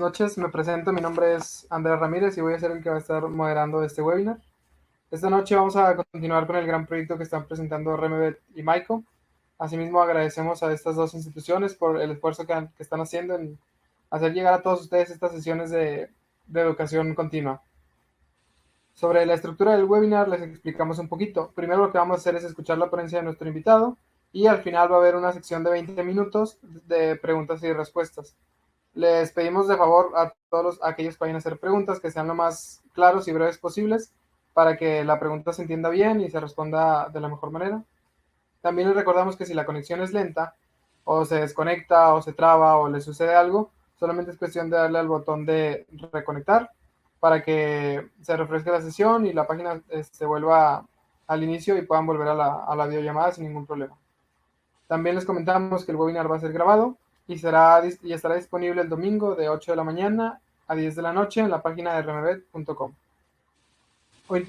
noches. Me presento, mi nombre es Andrés Ramírez y voy a ser el que va a estar moderando este webinar. Esta noche vamos a continuar con el gran proyecto que están presentando Remebet y Maico. Asimismo, agradecemos a estas dos instituciones por el esfuerzo que están haciendo en hacer llegar a todos ustedes estas sesiones de educación continua. Sobre la estructura del webinar les explicamos un poquito. Primero lo que vamos a hacer es escuchar la ponencia de nuestro invitado y al final va a haber una sección de 20 minutos de preguntas y respuestas. Les pedimos de favor a todos aquellos que vayan a hacer preguntas que sean lo más claros y breves posibles para que la pregunta se entienda bien y se responda de la mejor manera. También les recordamos que si la conexión es lenta o se desconecta o se traba o le sucede algo, solamente es cuestión de darle al botón de reconectar para que se refresque la sesión y la página se vuelva al inicio y puedan volver a la videollamada sin ningún problema. También les comentamos que el webinar va a ser grabado y estará disponible el domingo de 8 de la mañana a 10 de la noche en la página de remebet.com. Hoy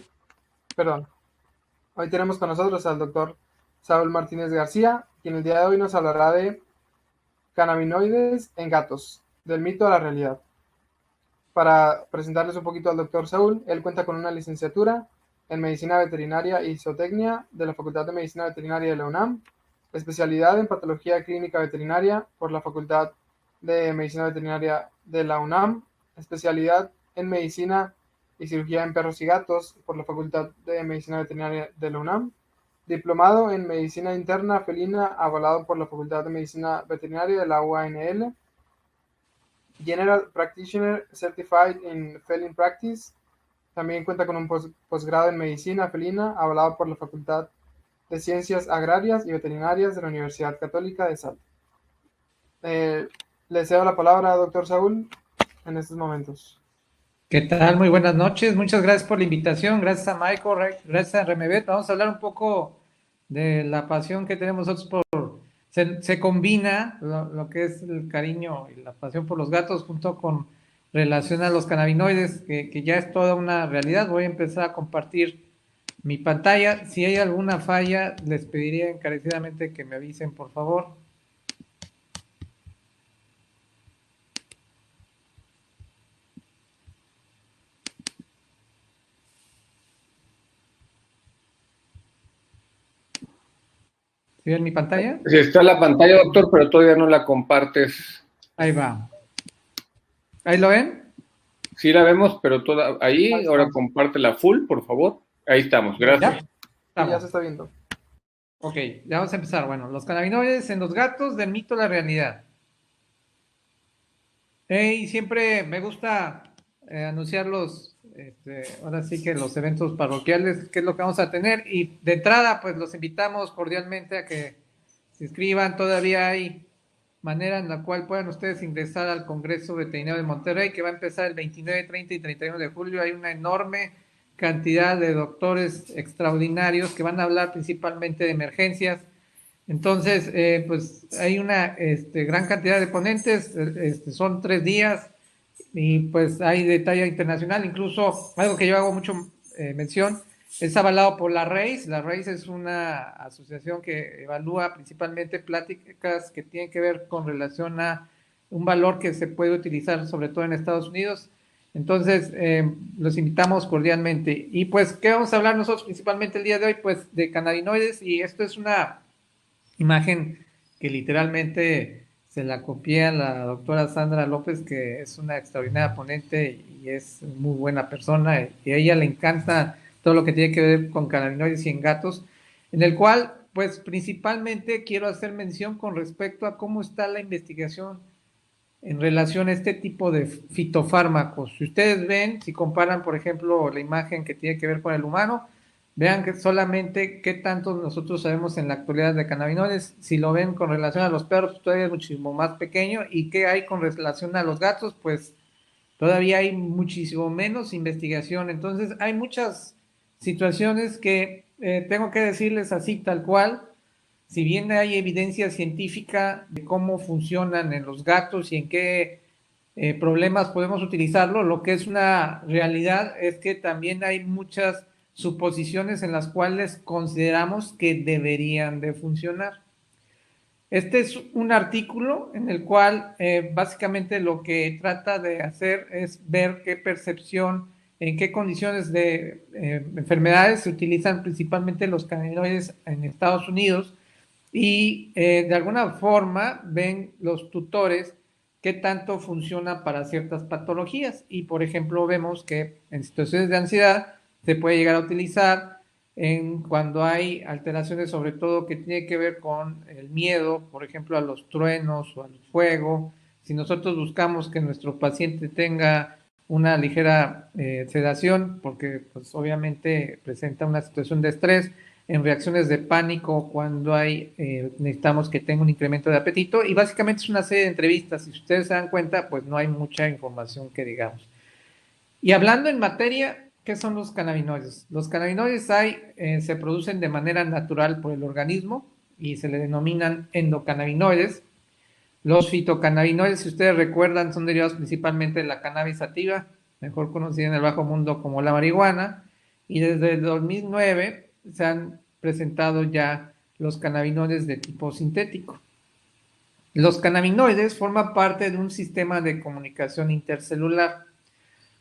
tenemos con nosotros al doctor Saúl Martínez García, quien el día de hoy nos hablará de cannabinoides en gatos, del mito a la realidad. Para presentarles un poquito al doctor Saúl, él cuenta con una licenciatura en Medicina Veterinaria y Zootecnia de la Facultad de Medicina Veterinaria de la UNAM, especialidad en Patología Clínica Veterinaria por la Facultad de Medicina Veterinaria de la UNAM, especialidad en Medicina y Cirugía en Perros y Gatos por la Facultad de Medicina Veterinaria de la UNAM, diplomado en Medicina Interna Felina avalado por la Facultad de Medicina Veterinaria de la UANL, General Practitioner Certified in Feline Practice. También cuenta con un posgrado en Medicina Felina avalado por la Facultad de Ciencias Agrarias y Veterinarias de la Universidad Católica de Salta. Le cedo la palabra a doctor Saúl en estos momentos. ¿Qué tal? Muy buenas noches. Muchas gracias por la invitación. Gracias a Michael, gracias a Remebet. Vamos a hablar un poco de la pasión que tenemos nosotros por... Se combina lo que es el cariño y la pasión por los gatos junto con relación a los cannabinoides, que ya es toda una realidad. Voy a empezar a compartir mi pantalla. Si hay alguna falla, les pediría encarecidamente que me avisen, por favor. ¿Sí ven mi pantalla? Sí, está la pantalla, doctor, pero todavía no la compartes. Ahí va. ¿Ahí lo ven? Sí la vemos, pero toda ahí, ahora compártela full, por favor. Ahí estamos, gracias. Sí, ya se está viendo. Ok, ya vamos a empezar. Bueno, los cannabinoides en los gatos, del mito a la realidad. Y siempre me gusta anunciar ahora sí que los eventos parroquiales, qué es lo que vamos a tener. Y de entrada, pues los invitamos cordialmente a que se inscriban. Todavía hay manera en la cual puedan ustedes ingresar al Congreso Veterinario de Monterrey, que va a empezar el 29, 30 y 31 de julio. Hay una enorme cantidad de doctores extraordinarios que van a hablar principalmente de emergencias. Entonces, pues hay una gran cantidad de ponentes, son 3 días y pues hay de talla internacional, incluso algo que yo hago mucho mención, es avalado por la RAIS. La RAIS es una asociación que evalúa principalmente pláticas que tienen que ver con relación a un valor que se puede utilizar sobre todo en Estados Unidos. Entonces, los invitamos cordialmente. Y pues, ¿qué vamos a hablar nosotros principalmente el día de hoy? Pues de cannabinoides, y esto es una imagen que literalmente se la copié a la doctora Sandra López, que es una extraordinaria ponente y es muy buena persona, y a ella le encanta todo lo que tiene que ver con cannabinoides y en gatos, en el cual, pues principalmente quiero hacer mención con respecto a cómo está la investigación en relación a este tipo de fitofármacos. Si ustedes ven, si comparan, por ejemplo, la imagen que tiene que ver con el humano, vean que solamente qué tanto nosotros sabemos en la actualidad de cannabinoides. Si lo ven con relación a los perros, todavía es muchísimo más pequeño. ¿Y qué hay con relación a los gatos? Pues todavía hay muchísimo menos investigación. Entonces hay muchas situaciones que tengo que decirles así tal cual. Si bien hay evidencia científica de cómo funcionan en los gatos y en qué problemas podemos utilizarlo, lo que es una realidad es que también hay muchas suposiciones en las cuales consideramos que deberían de funcionar. Este es un artículo en el cual básicamente lo que trata de hacer es ver qué percepción, en qué condiciones de enfermedades se utilizan principalmente los cannabinoides en Estados Unidos y de alguna forma ven los tutores qué tanto funciona para ciertas patologías. Y por ejemplo vemos que en situaciones de ansiedad se puede llegar a utilizar cuando hay alteraciones, sobre todo que tiene que ver con el miedo, por ejemplo, a los truenos o al fuego. Si nosotros buscamos que nuestro paciente tenga una ligera sedación, porque pues obviamente presenta una situación de estrés, en reacciones de pánico, cuando necesitamos que tenga un incremento de apetito, y básicamente es una serie de entrevistas. Y si ustedes se dan cuenta, pues no hay mucha información que digamos. Y hablando en materia, ¿qué son los cannabinoides? Los cannabinoides se producen de manera natural por el organismo y se le denominan endocannabinoides. Los fitocannabinoides, si ustedes recuerdan, son derivados principalmente de la cannabis sativa, mejor conocida en el bajo mundo como la marihuana, y desde el 2009 se han presentado ya los cannabinoides de tipo sintético. Los cannabinoides forman parte de un sistema de comunicación intercelular.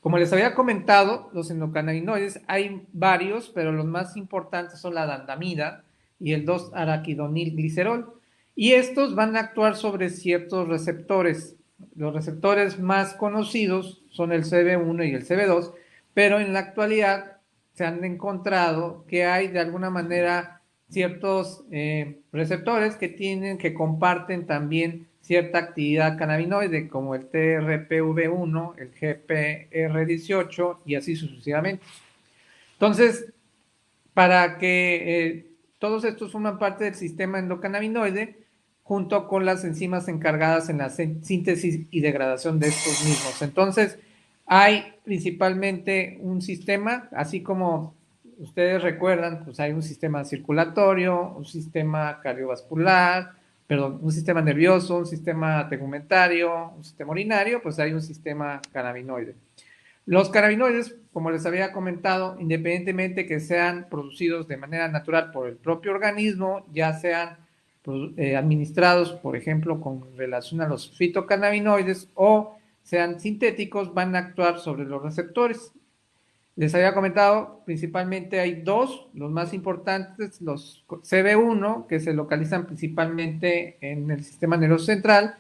Como les había comentado, los endocannabinoides hay varios, pero los más importantes son la dandamida y el 2-araquidonilglicerol. Y estos van a actuar sobre ciertos receptores. Los receptores más conocidos son el CB1 y el CB2, pero en la actualidad se han encontrado que hay de alguna manera ciertos receptores que comparten también cierta actividad cannabinoide, como el TRPV1, el GPR18 y así sucesivamente. Entonces, para que todos estos forman parte del sistema endocannabinoide, junto con las enzimas encargadas en la síntesis y degradación de estos mismos. Entonces, hay principalmente un sistema, así como ustedes recuerdan, pues hay un sistema circulatorio, un sistema cardiovascular, perdón, un sistema nervioso, un sistema tegumentario, un sistema urinario, pues hay un sistema cannabinoide. Los cannabinoides, como les había comentado, independientemente que sean producidos de manera natural por el propio organismo, ya sean administrados, por ejemplo, con relación a los fitocannabinoides o sean sintéticos, van a actuar sobre los receptores. Les había comentado, principalmente hay dos, los más importantes, los CB1, que se localizan principalmente en el sistema nervioso central,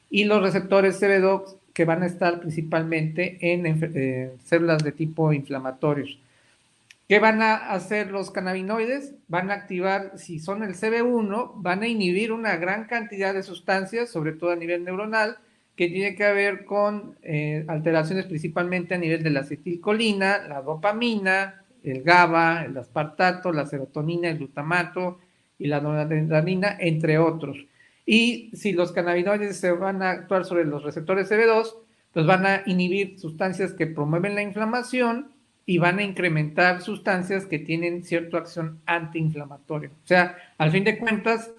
y los receptores CB2, que van a estar principalmente en células de tipo inflamatorios. ¿Qué van a hacer los cannabinoides? Van a activar, si son el CB1, van a inhibir una gran cantidad de sustancias, sobre todo a nivel neuronal, que tiene que ver con alteraciones principalmente a nivel de la acetilcolina, la dopamina, el GABA, el aspartato, la serotonina, el glutamato y la noradrenalina, entre otros. Y si los cannabinoides se van a actuar sobre los receptores CB2, pues van a inhibir sustancias que promueven la inflamación y van a incrementar sustancias que tienen cierta acción antiinflamatoria. O sea, al fin de cuentas,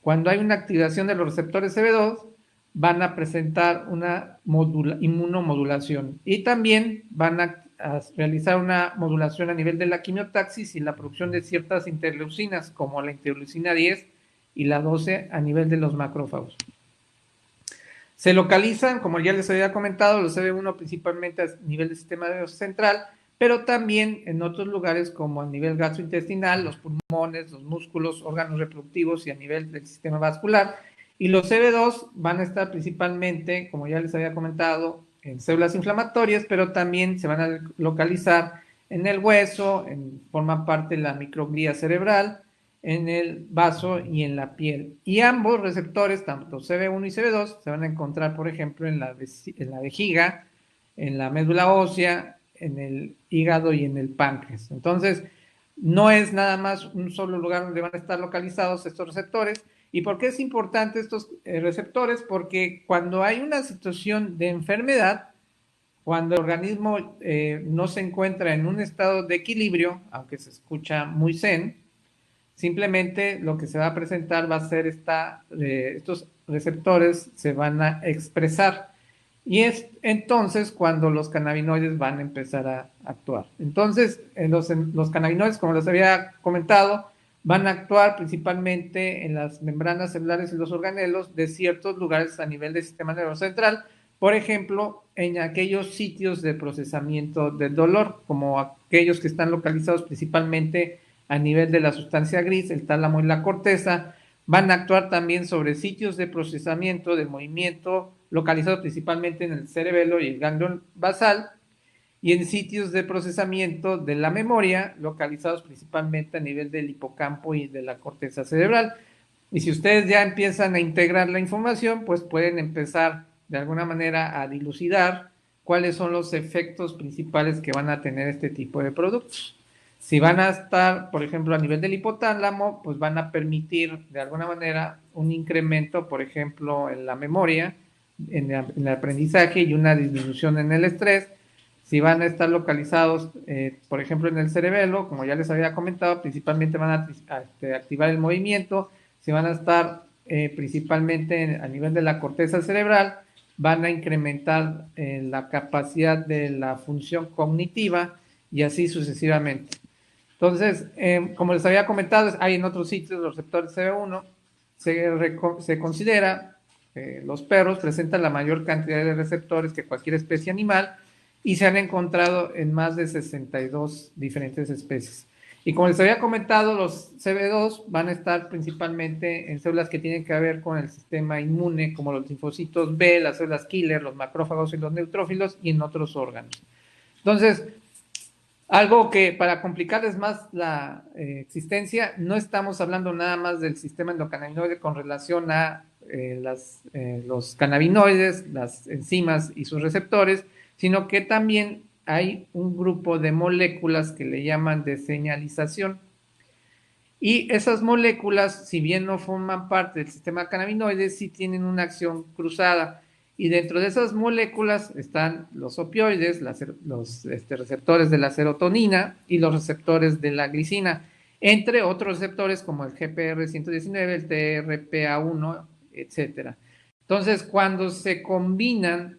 cuando hay una activación de los receptores CB2, van a presentar una inmunomodulación y también van a realizar una modulación a nivel de la quimiotaxis y la producción de ciertas interleucinas, como la interleucina 10 y la 12 a nivel de los macrófagos. Se localizan, como ya les había comentado, los CB1 principalmente a nivel del sistema nervioso central, pero también en otros lugares como a nivel gastrointestinal, los pulmones, los músculos, órganos reproductivos y a nivel del sistema vascular. Y los CB2 van a estar principalmente, como ya les había comentado, en células inflamatorias, pero también se van a localizar en el hueso, forman parte de la microglía cerebral, en el vaso y en la piel. Y ambos receptores, tanto CB1 y CB2, se van a encontrar, por ejemplo, en la vejiga, en la médula ósea, en el hígado y en el páncreas. Entonces, no es nada más un solo lugar donde van a estar localizados estos receptores. ¿Y por qué es importante estos receptores? Porque cuando hay una situación de enfermedad, cuando el organismo no se encuentra en un estado de equilibrio, aunque se escucha muy zen, simplemente lo que se va a presentar va a ser estos receptores se van a expresar. Y es entonces cuando los cannabinoides van a empezar a actuar. Entonces, los cannabinoides, como les había comentado, van a actuar principalmente en las membranas celulares y los organelos de ciertos lugares a nivel del sistema nervioso central, por ejemplo, en aquellos sitios de procesamiento del dolor, como aquellos que están localizados principalmente a nivel de la sustancia gris, el tálamo y la corteza. Van a actuar también sobre sitios de procesamiento del movimiento localizados principalmente en el cerebelo y el ganglio basal, y en sitios de procesamiento de la memoria localizados principalmente a nivel del hipocampo y de la corteza cerebral. Y si ustedes ya empiezan a integrar la información, pues pueden empezar de alguna manera a dilucidar cuáles son los efectos principales que van a tener este tipo de productos. Si van a estar, por ejemplo, a nivel del hipotálamo, pues van a permitir de alguna manera un incremento, por ejemplo, en la memoria, en el aprendizaje y una disminución en el estrés. Si van a estar localizados, por ejemplo, en el cerebelo, como ya les había comentado, principalmente van a activar el movimiento. Si van a estar principalmente a nivel de la corteza cerebral, van a incrementar la capacidad de la función cognitiva y así sucesivamente. Entonces, como les había comentado, hay en otros sitios los receptores CB1. Se considera que los perros presentan la mayor cantidad de receptores que cualquier especie animal y se han encontrado en más de 62 diferentes especies. Y como les había comentado, los CB2 van a estar principalmente en células que tienen que ver con el sistema inmune, como los linfocitos B, las células killer, los macrófagos y los neutrófilos, y en otros órganos. Entonces, algo que para complicarles más la existencia, no estamos hablando nada más del sistema endocannabinoide con relación a los cannabinoides, las enzimas y sus receptores, sino que también hay un grupo de moléculas que le llaman de señalización. Y esas moléculas, si bien no forman parte del sistema cannabinoide, sí tienen una acción cruzada. Y dentro de esas moléculas están los opioides, los receptores de la serotonina y los receptores de la glicina, entre otros receptores como el GPR119, el TRPA1, etc. Entonces, cuando se combinan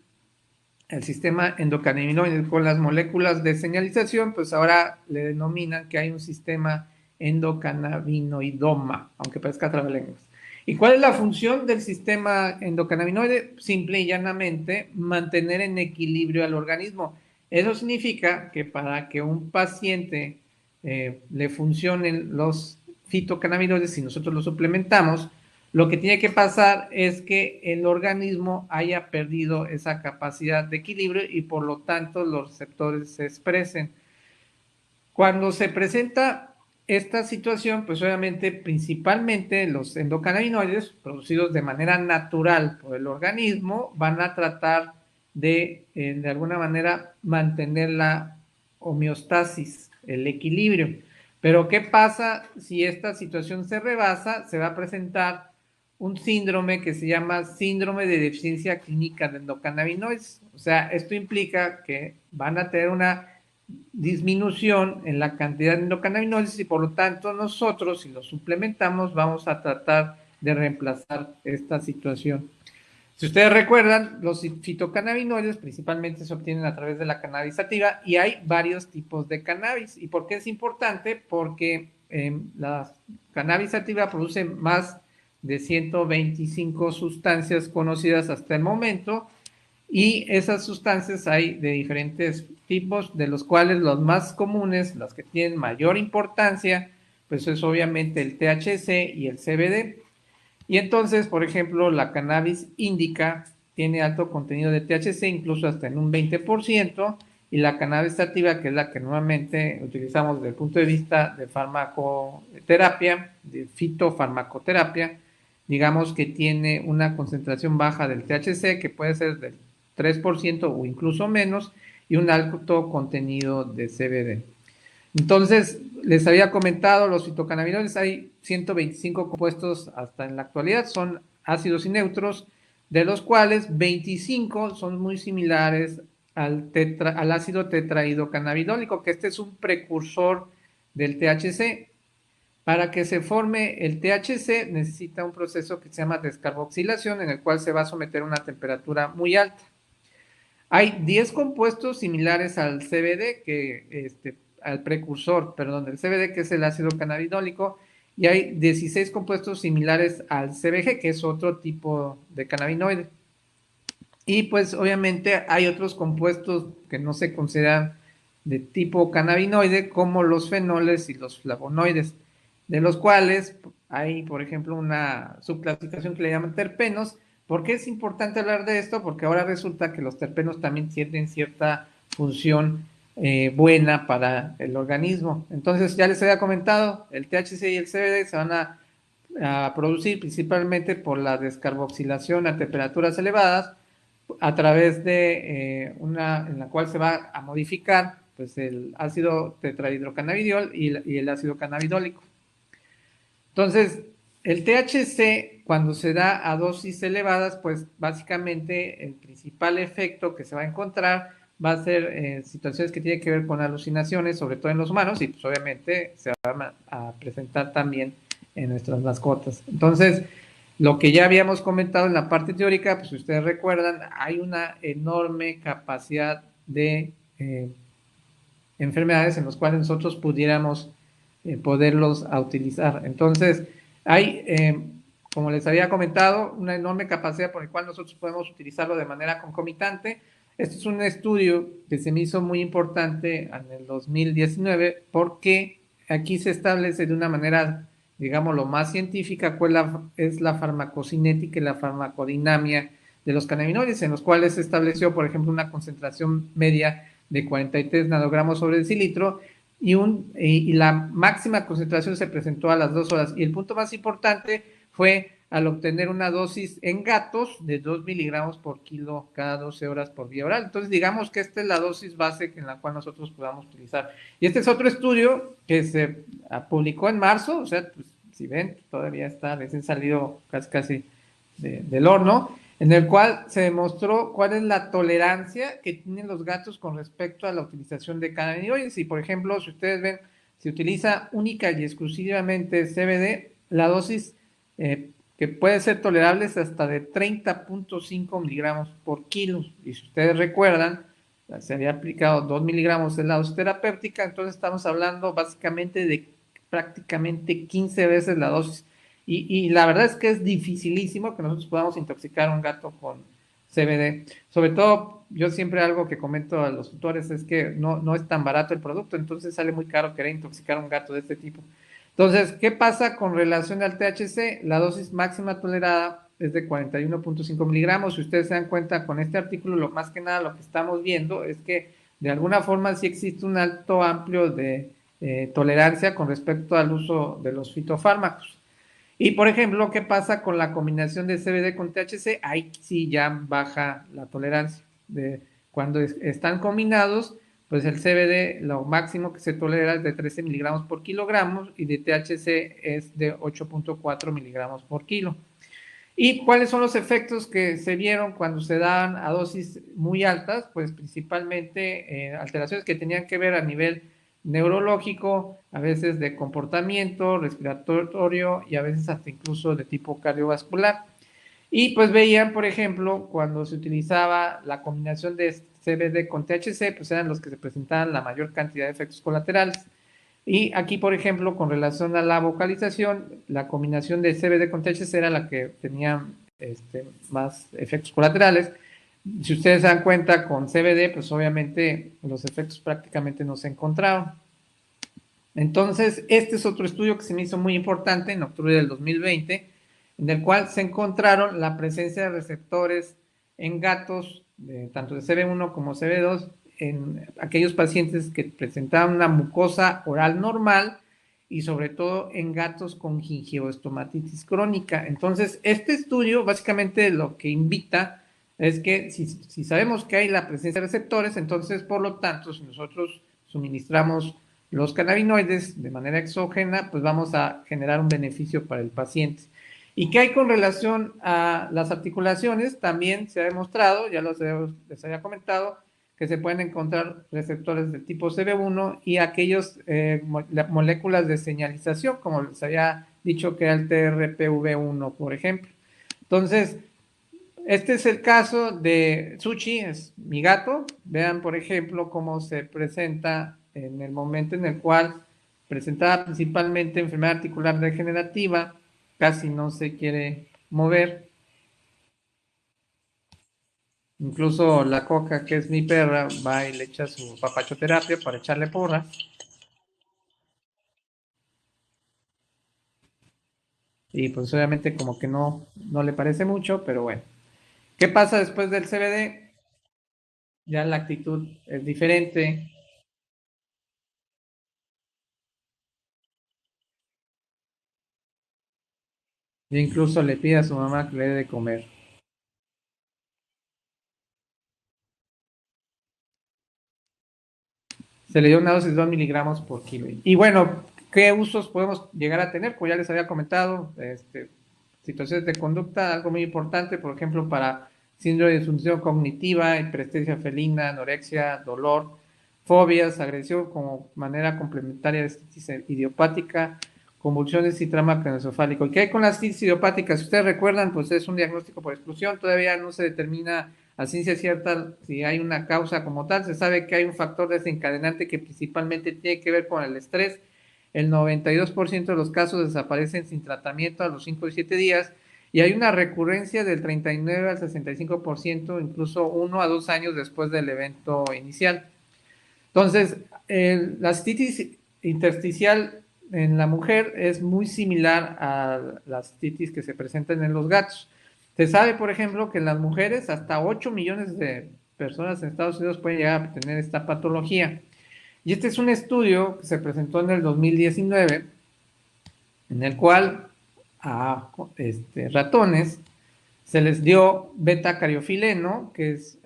el sistema endocannabinoide con las moléculas de señalización, pues ahora le denominan que hay un sistema endocannabinoidoma, aunque parezca trabalenguas. ¿Y cuál es la función del sistema endocannabinoide? Simple y llanamente mantener en equilibrio al organismo. Eso significa que para que un paciente le funcionen los fitocannabinoides, si nosotros los suplementamos, lo que tiene que pasar es que el organismo haya perdido esa capacidad de equilibrio y por lo tanto los receptores se expresen. Cuando se presenta esta situación, pues obviamente principalmente los endocannabinoides producidos de manera natural por el organismo van a tratar de alguna manera mantener la homeostasis, el equilibrio. Pero ¿qué pasa si esta situación se rebasa? Se va a presentar un síndrome que se llama síndrome de deficiencia clínica de endocannabinoides. O sea, esto implica que van a tener una disminución en la cantidad de endocannabinoides y por lo tanto nosotros, si los suplementamos, vamos a tratar de reemplazar esta situación. Si ustedes recuerdan, los fitocannabinoides principalmente se obtienen a través de la cannabis sativa y hay varios tipos de cannabis. ¿Y por qué es importante? Porque la cannabis sativa produce más de 125 sustancias conocidas hasta el momento y esas sustancias hay de diferentes tipos, de los cuales los más comunes, los que tienen mayor importancia, pues es obviamente el THC y el CBD. Y entonces, por ejemplo, la cannabis índica tiene alto contenido de THC, incluso hasta en un 20%, y la cannabis sativa, que es la que normalmente utilizamos desde el punto de vista de farmacoterapia, de fitofarmacoterapia, digamos que tiene una concentración baja del THC, que puede ser del 3% o incluso menos, y un alto contenido de CBD. Entonces, les había comentado, los fitocannabinoides, hay 125 compuestos hasta en la actualidad, son ácidos y neutros, de los cuales 25 son muy similares al ácido tetrahidrocannabinólico, que este es un precursor del THC. Para que se forme el THC necesita un proceso que se llama descarboxilación, en el cual se va a someter a una temperatura muy alta. Hay 10 compuestos similares al CBD, al precursor, perdón, del CBD, que es el ácido cannabinólico, y hay 16 compuestos similares al CBG, que es otro tipo de cannabinoide. Y pues obviamente hay otros compuestos que no se consideran de tipo cannabinoide, como los fenoles y los flavonoides, de los cuales hay, por ejemplo, una subclasificación que le llaman terpenos. ¿Por qué es importante hablar de esto? Porque ahora resulta que los terpenos también tienen cierta función buena para el organismo. Entonces, ya les había comentado, el THC y el CBD se van a producir principalmente por la descarboxilación a temperaturas elevadas, a través de una en la cual se va a modificar pues el ácido tetrahidrocannabidiol y el ácido cannabidólico. Entonces, el THC, cuando se da a dosis elevadas, pues básicamente el principal efecto que se va a encontrar va a ser situaciones que tienen que ver con alucinaciones, sobre todo en los humanos, y pues obviamente se van a presentar también en nuestras mascotas. Entonces, lo que ya habíamos comentado en la parte teórica, pues si ustedes recuerdan, hay una enorme capacidad de enfermedades en las cuales nosotros pudiéramos poderlos a utilizar. Entonces, hay, como les había comentado, una enorme capacidad por la cual nosotros podemos utilizarlo de manera concomitante. Este es un estudio que se me hizo muy importante en el 2019 porque aquí se establece de una manera, digamos, lo más científica cuál es la farmacocinética y la farmacodinamia de los cannabinoides, en los cuales se estableció, por ejemplo, una concentración media de 43 nanogramos sobre decilitro y la máxima concentración se presentó a las 2 horas. Y el punto más importante fue al obtener una dosis en gatos de 2 miligramos por kilo cada 12 horas por vía oral. Entonces, digamos que esta es la dosis base en la cual nosotros podamos utilizar. Y este es otro estudio que se publicó en marzo, o sea, pues, si ven, todavía está recién salido casi del horno, en el cual se demostró cuál es la tolerancia que tienen los gatos con respecto a la utilización de cannabinoides. Y por ejemplo, si ustedes ven, se utiliza única y exclusivamente CBD, la dosis que puede ser tolerable es hasta de 30.5 miligramos por kilo. Y si ustedes recuerdan, se había aplicado 2 miligramos en la dosis terapéutica, entonces estamos hablando básicamente de prácticamente 15 veces la dosis. Y la verdad es que es dificilísimo que nosotros podamos intoxicar a un gato con CBD. Sobre todo, yo siempre algo que comento a los tutores es que no es tan barato el producto, entonces sale muy caro querer intoxicar a un gato de este tipo. Entonces, ¿qué pasa con relación al THC? La dosis máxima tolerada es de 41.5 miligramos. Si ustedes se dan cuenta con este artículo, lo más que nada lo que estamos viendo es que de alguna forma sí existe un alto amplio de tolerancia con respecto al uso de los fitofármacos. Y por ejemplo, ¿qué pasa con la combinación de CBD con THC? Ahí sí ya baja la tolerancia. Cuando están combinados, pues el CBD lo máximo que se tolera es de 13 miligramos por kilogramo y de THC es de 8.4 miligramos por kilo. ¿Y cuáles son los efectos que se vieron cuando se daban a dosis muy altas? Pues principalmente alteraciones que tenían que ver a nivel neurológico, a veces de comportamiento, respiratorio y a veces hasta incluso de tipo cardiovascular. Y pues veían, por ejemplo, cuando se utilizaba la combinación de CBD con THC, pues eran los que se presentaban la mayor cantidad de efectos colaterales. Y aquí, por ejemplo, con relación a la vocalización, la combinación de CBD con THC era la que tenía más efectos colaterales. Si ustedes se dan cuenta, con CBD, pues obviamente los efectos prácticamente no se encontraron. Entonces, este es otro estudio que se me hizo muy importante en octubre del 2020, en el cual se encontraron la presencia de receptores en gatos, tanto de CB1 como CB2, en aquellos pacientes que presentaban una mucosa oral normal y sobre todo en gatos con gingivoestomatitis crónica. Entonces, este estudio básicamente lo que invita es que si sabemos que hay la presencia de receptores, entonces por lo tanto, si nosotros suministramos los cannabinoides de manera exógena, pues vamos a generar un beneficio para el paciente. ¿Y qué hay con relación a las articulaciones? También se ha demostrado, ya les había comentado, que se pueden encontrar receptores de tipo CB1 y aquellos moléculas de señalización, como les había dicho que era el TRPV1, por ejemplo. Entonces, este es el caso de Sushi, es mi gato. Vean, por ejemplo, cómo se presenta en el momento en el cual presentaba principalmente enfermedad articular degenerativa, casi no se quiere mover. Incluso la Coca, que es mi perra, va y le echa su papachoterapia para echarle porras. Y pues obviamente como que no le parece mucho, pero bueno. ¿Qué pasa después del CBD? Ya la actitud es diferente. E incluso le pide a su mamá que le dé de comer. Se le dio una dosis de 2 miligramos por kilo. Y bueno, ¿qué usos podemos llegar a tener? Pues ya les había comentado, situaciones de conducta, algo muy importante, por ejemplo, para síndrome de disfunción cognitiva, hiperestesia felina, anorexia, dolor, fobias, agresión como manera complementaria de cistitis idiopática, convulsiones y trauma craneoencefálico. ¿Y qué hay con las cistitis idiopáticas? Si ustedes recuerdan, pues es un diagnóstico por exclusión, todavía no se determina a ciencia cierta si hay una causa como tal. Se sabe que hay un factor desencadenante que principalmente tiene que ver con el estrés. El 92% de los casos desaparecen sin tratamiento a los 5 y 7 días y hay una recurrencia del 39 al 65%, incluso 1 a 2 años después del evento inicial. Entonces, la cistitis intersticial en la mujer es muy similar a la cistitis que se presentan en los gatos. Se sabe, por ejemplo, que en las mujeres hasta 8 millones de personas en Estados Unidos pueden llegar a tener esta patología. Y este es un estudio que se presentó en el 2019, en el cual a ratones se les dio beta-cariofileno, que es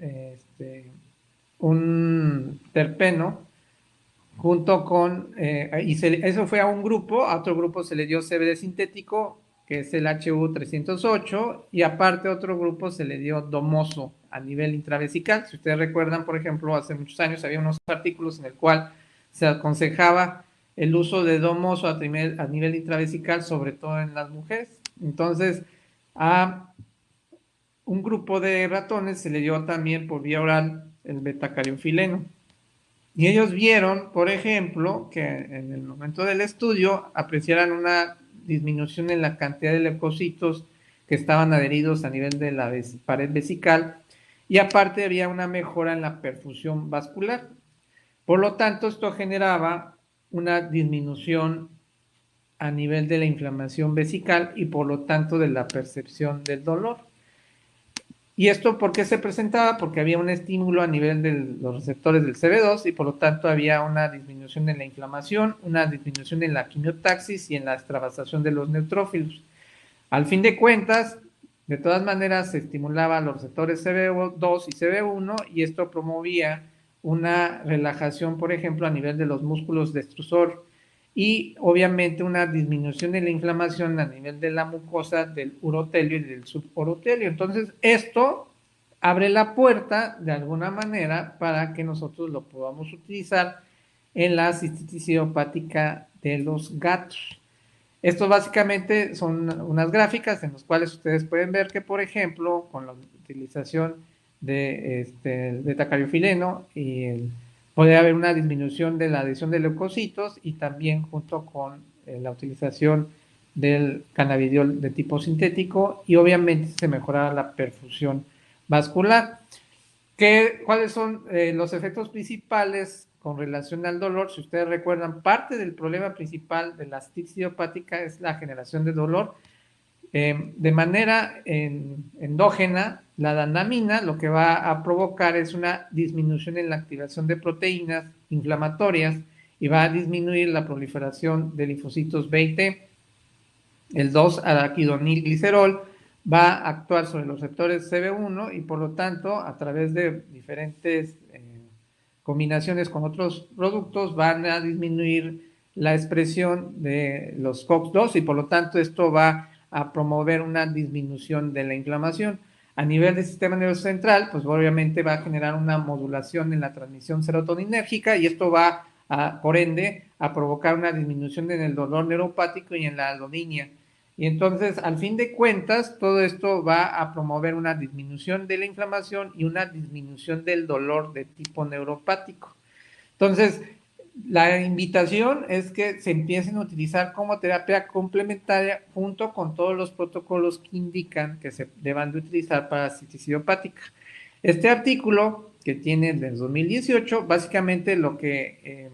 un terpeno, junto con, eso fue a un grupo, a otro grupo se le dio CBD sintético, que es el HU308, y aparte a otro grupo se le dio domoso a nivel intravesical. Si ustedes recuerdan, por ejemplo, hace muchos años había unos artículos en el cual se aconsejaba el uso de domoso a nivel intravesical, sobre todo en las mujeres. Entonces, a un grupo de ratones se le dio también por vía oral el betacariofileno. Y ellos vieron, por ejemplo, que en el momento del estudio apreciaran una disminución en la cantidad de leucocitos que estaban adheridos a nivel de la pared vesical y aparte había una mejora en la perfusión vascular. Por lo tanto, esto generaba una disminución a nivel de la inflamación vesical y por lo tanto de la percepción del dolor. ¿Y esto por qué se presentaba? Porque había un estímulo a nivel de los receptores del CB2 y por lo tanto había una disminución en la inflamación, una disminución en la quimiotaxis y en la extravasación de los neutrófilos. Al fin de cuentas, de todas maneras, se estimulaba los receptores CB2 y CB1 y esto promovía una relajación, por ejemplo, a nivel de los músculos de extrusor y obviamente una disminución en la inflamación a nivel de la mucosa del urotelio y del suburotelio. Entonces, esto abre la puerta de alguna manera para que nosotros lo podamos utilizar en la cistitis idiopática de los gatos. Esto básicamente son unas gráficas en las cuales ustedes pueden ver que, por ejemplo, con la utilización de betacariofileno puede haber una disminución de la adhesión de leucocitos y también junto con la utilización del cannabidiol de tipo sintético y obviamente se mejora la perfusión vascular. ¿Cuáles son los efectos principales con relación al dolor? Si ustedes recuerdan, parte del problema principal de la cistitis idiopática es la generación de dolor. De manera endógena, la danamina lo que va a provocar es una disminución en la activación de proteínas inflamatorias y va a disminuir la proliferación de linfocitos B y T. El 2-araquidonilglicerol va a actuar sobre los receptores CB1 y por lo tanto a través de diferentes combinaciones con otros productos van a disminuir la expresión de los COX-2 y por lo tanto esto va a promover una disminución de la inflamación. A nivel del sistema nervioso central, pues obviamente va a generar una modulación en la transmisión serotoninérgica y esto va por ende a provocar una disminución en el dolor neuropático y en la alodinia. Y entonces, al fin de cuentas, todo esto va a promover una disminución de la inflamación y una disminución del dolor de tipo neuropático. Entonces, La invitación es que se empiecen a utilizar como terapia complementaria junto con todos los protocolos que indican que se deban de utilizar para cistitis idiopática. Este artículo que tiene desde 2018, básicamente lo que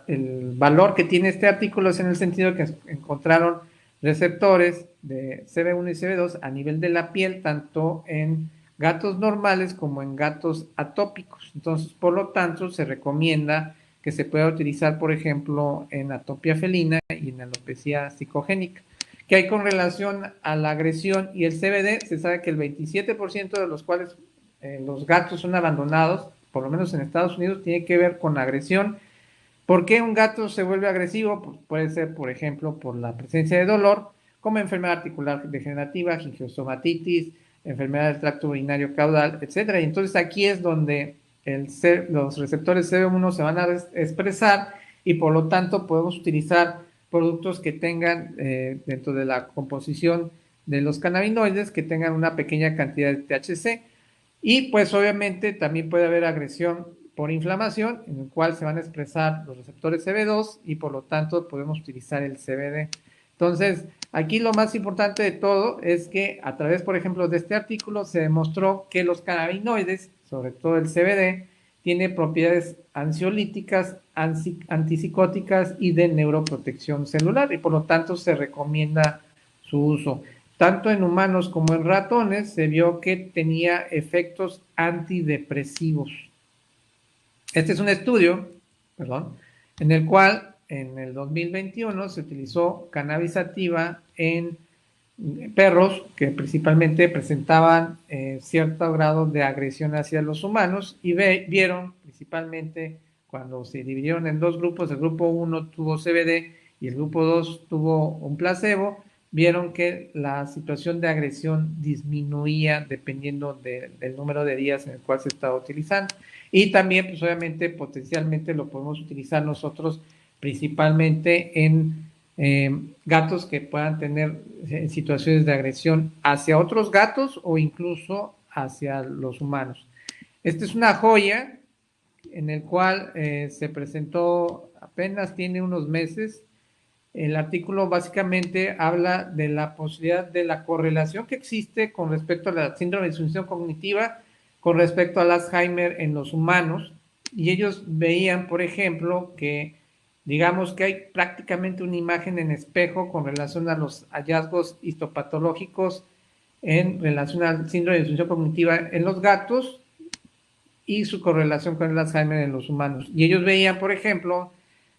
el valor que tiene este artículo es en el sentido que encontraron receptores de CB1 y CB2 a nivel de la piel, tanto en gatos normales como en gatos atópicos. Entonces, por lo tanto, se recomienda que se pueda utilizar, por ejemplo, en atopia felina y en alopecia psicogénica. ¿Qué hay con relación a la agresión y el CBD? Se sabe que el 27% de los cuales los gatos son abandonados, por lo menos en Estados Unidos, tiene que ver con agresión. ¿Por qué un gato se vuelve agresivo? Pues puede ser, por ejemplo, por la presencia de dolor, como enfermedad articular degenerativa, gingiostomatitis, enfermedad del tracto urinario caudal, etc. Y entonces aquí es donde los receptores CB1 se van a expresar y por lo tanto podemos utilizar productos que tengan dentro de la composición de los cannabinoides que tengan una pequeña cantidad de THC y pues obviamente también puede haber agresión por inflamación en el cual se van a expresar los receptores CB2 y por lo tanto podemos utilizar el CBD. Entonces, aquí lo más importante de todo es que a través, por ejemplo, de este artículo se demostró que los cannabinoides, sobre todo el CBD, tiene propiedades ansiolíticas, antipsicóticas y de neuroprotección celular y por lo tanto se recomienda su uso. Tanto en humanos como en ratones se vio que tenía efectos antidepresivos. Este es un estudio, perdón, en el cual en el 2021 se utilizó cannabis sativa en perros que principalmente presentaban cierto grado de agresión hacia los humanos y vieron principalmente cuando se dividieron en dos grupos, el grupo 1 tuvo CBD y el grupo 2 tuvo un placebo, vieron que la situación de agresión disminuía dependiendo del número de días en el cual se estaba utilizando. Y también, pues obviamente, potencialmente lo podemos utilizar nosotros principalmente en gatos que puedan tener situaciones de agresión hacia otros gatos o incluso hacia los humanos. Esta es una joya en el cual se presentó apenas tiene unos meses. El artículo básicamente habla de la posibilidad de la correlación que existe con respecto a la síndrome de disfunción cognitiva, con respecto al Alzheimer en los humanos, y ellos veían, por ejemplo, que digamos que hay prácticamente una imagen en espejo con relación a los hallazgos histopatológicos en relación al síndrome de disfunción cognitiva en los gatos y su correlación con el Alzheimer en los humanos. Y ellos veían, por ejemplo,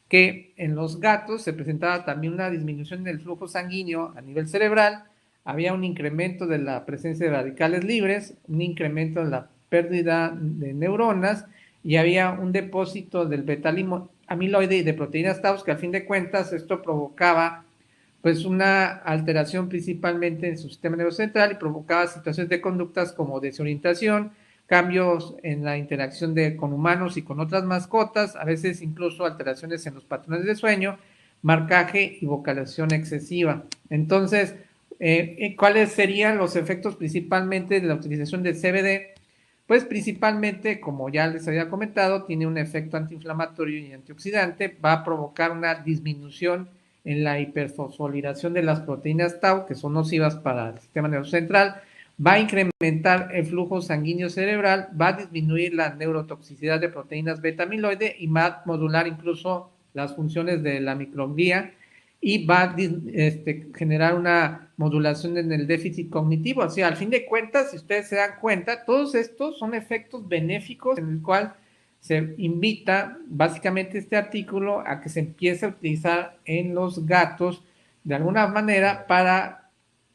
que en los gatos se presentaba también una disminución del flujo sanguíneo a nivel cerebral, había un incremento de la presencia de radicales libres, un incremento en la pérdida de neuronas y había un depósito del beta-amiloide y de proteínas tau, que al fin de cuentas esto provocaba pues una alteración principalmente en su sistema nervioso central y provocaba situaciones de conductas como desorientación, cambios en la interacción con humanos y con otras mascotas, a veces incluso alteraciones en los patrones de sueño, marcaje y vocalización excesiva. Entonces, ¿cuáles serían los efectos principalmente de la utilización del CBD? Pues principalmente, como ya les había comentado, tiene un efecto antiinflamatorio y antioxidante, va a provocar una disminución en la hiperfosforilación de las proteínas tau, que son nocivas para el sistema nervioso central, va a incrementar el flujo sanguíneo cerebral, va a disminuir la neurotoxicidad de proteínas beta-amiloide y va a modular incluso las funciones de la microglía y va a generar una modulación en el déficit cognitivo. O sea, al fin de cuentas, si ustedes se dan cuenta, todos estos son efectos benéficos en el cual se invita básicamente este artículo a que se empiece a utilizar en los gatos de alguna manera para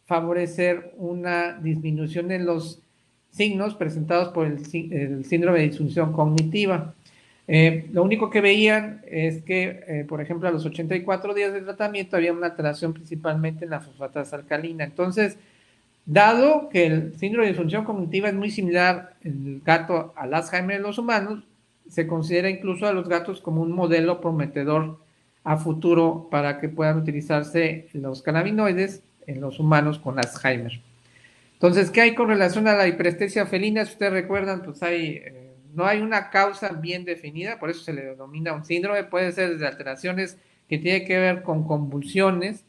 favorecer una disminución en los signos presentados por el síndrome de disfunción cognitiva. Lo único que veían es que, por ejemplo, a los 84 días de tratamiento había una alteración principalmente en la fosfatasa alcalina. Entonces, dado que el síndrome de disfunción cognitiva es muy similar en el gato al Alzheimer en los humanos, se considera incluso a los gatos como un modelo prometedor a futuro para que puedan utilizarse los cannabinoides en los humanos con Alzheimer. Entonces, ¿qué hay con relación a la hiperestesia felina? Si ustedes recuerdan, pues hay no hay una causa bien definida, por eso se le denomina un síndrome. Puede ser desde alteraciones que tienen que ver con convulsiones,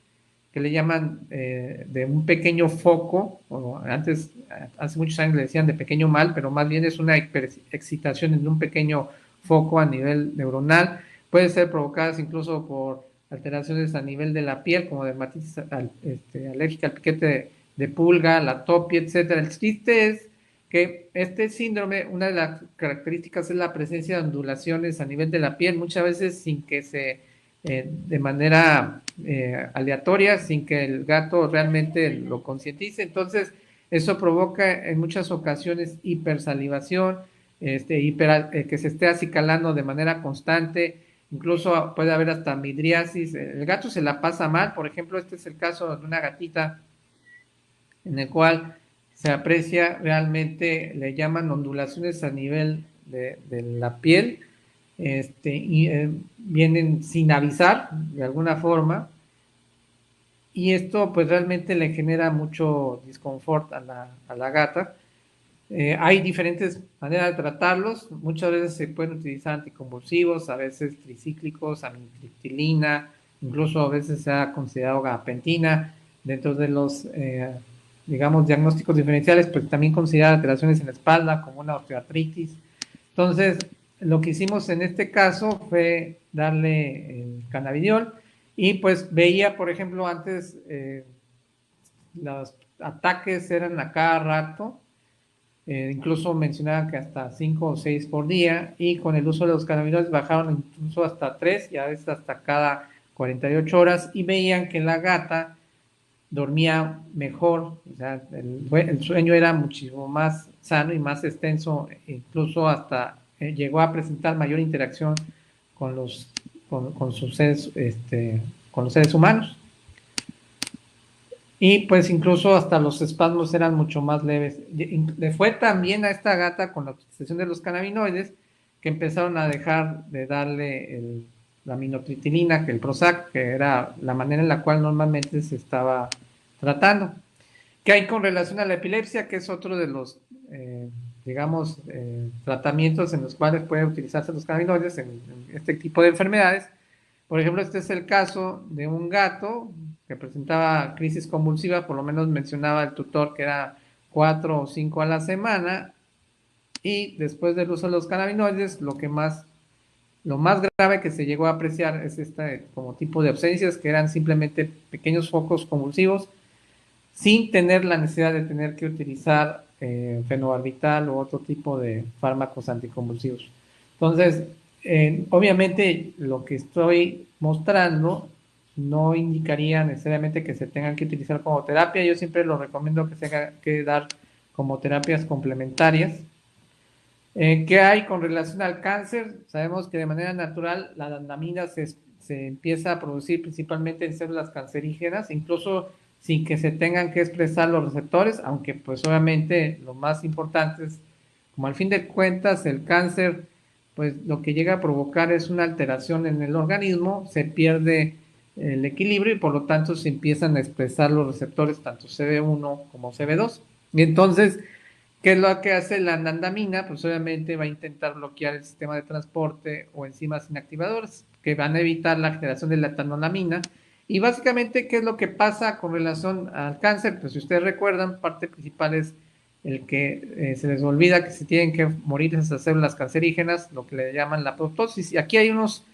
que le llaman de un pequeño foco, o antes, hace muchos años le decían de pequeño mal, pero más bien es una excitación en un pequeño foco a nivel neuronal. Puede ser provocadas incluso por alteraciones a nivel de la piel, como dermatitis alérgica al piquete de pulga, la atopia, etcétera. El chiste es que este síndrome, una de las características es la presencia de ondulaciones a nivel de la piel, muchas veces sin que de manera aleatoria, sin que el gato realmente lo concientice. Entonces, eso provoca en muchas ocasiones hipersalivación, que se esté acicalando de manera constante, incluso puede haber hasta midriasis. El gato se la pasa mal, por ejemplo, este es el caso de una gatita en el cual se aprecia realmente, le llaman ondulaciones a nivel de la piel, y vienen sin avisar de alguna forma, y esto pues realmente le genera mucho disconfort a la gata. Hay diferentes maneras de tratarlos, muchas veces se pueden utilizar anticonvulsivos, a veces tricíclicos, amitriptilina, incluso a veces se ha considerado gabapentina. Dentro de los, digamos, diagnósticos diferenciales, pues también considera alteraciones en la espalda, como una osteoartritis. Entonces, lo que hicimos en este caso fue darle el cannabidiol, y pues veía, por ejemplo, antes los ataques eran a cada rato. Incluso mencionaban que hasta 5 o 6 por día, y con el uso de los cannabinoides bajaron incluso hasta 3 y a veces hasta cada 48 horas, y veían que la gata dormía mejor, o sea, el sueño era muchísimo más sano y más extenso, incluso hasta llegó a presentar mayor interacción con sus seres, con los seres humanos. Y pues incluso hasta los espasmos eran mucho más leves. Le fue también a esta gata con la utilización de los cannabinoides que empezaron a dejar de darle la aminotritilina, que el Prozac, que era la manera en la cual normalmente se estaba tratando. ¿Qué hay con relación a la epilepsia? Que es otro de los, digamos, tratamientos en los cuales pueden utilizarse los cannabinoides en este tipo de enfermedades. Por ejemplo, este es el caso de un gato que presentaba crisis convulsiva, por lo menos mencionaba el tutor que era 4 o 5 a la semana, y después del uso de los cannabinoides, lo más grave que se llegó a apreciar es como tipo de ausencias, que eran simplemente pequeños focos convulsivos, sin tener la necesidad de tener que utilizar fenobarbital u otro tipo de fármacos anticonvulsivos. Entonces, obviamente lo que estoy mostrando no indicaría necesariamente que se tengan que utilizar como terapia. Yo siempre lo recomiendo que se tenga que dar como terapias complementarias. ¿Qué hay con relación al cáncer? Sabemos que de manera natural la dandamina se empieza a producir principalmente en células cancerígenas, incluso sin que se tengan que expresar los receptores, aunque pues obviamente lo más importante es, como al fin de cuentas el cáncer, pues lo que llega a provocar es una alteración en el organismo, se pierde el equilibrio y por lo tanto se empiezan a expresar los receptores tanto CB1 como CB2. Y entonces, ¿qué es lo que hace la anandamina? Pues obviamente va a intentar bloquear el sistema de transporte o enzimas inactivadoras que van a evitar la generación de la etanolamina. Y básicamente, ¿qué es lo que pasa con relación al cáncer? Pues si ustedes recuerdan, parte principal es el que se les olvida que se tienen que morir esas células cancerígenas, lo que le llaman la apoptosis. Y aquí hay unos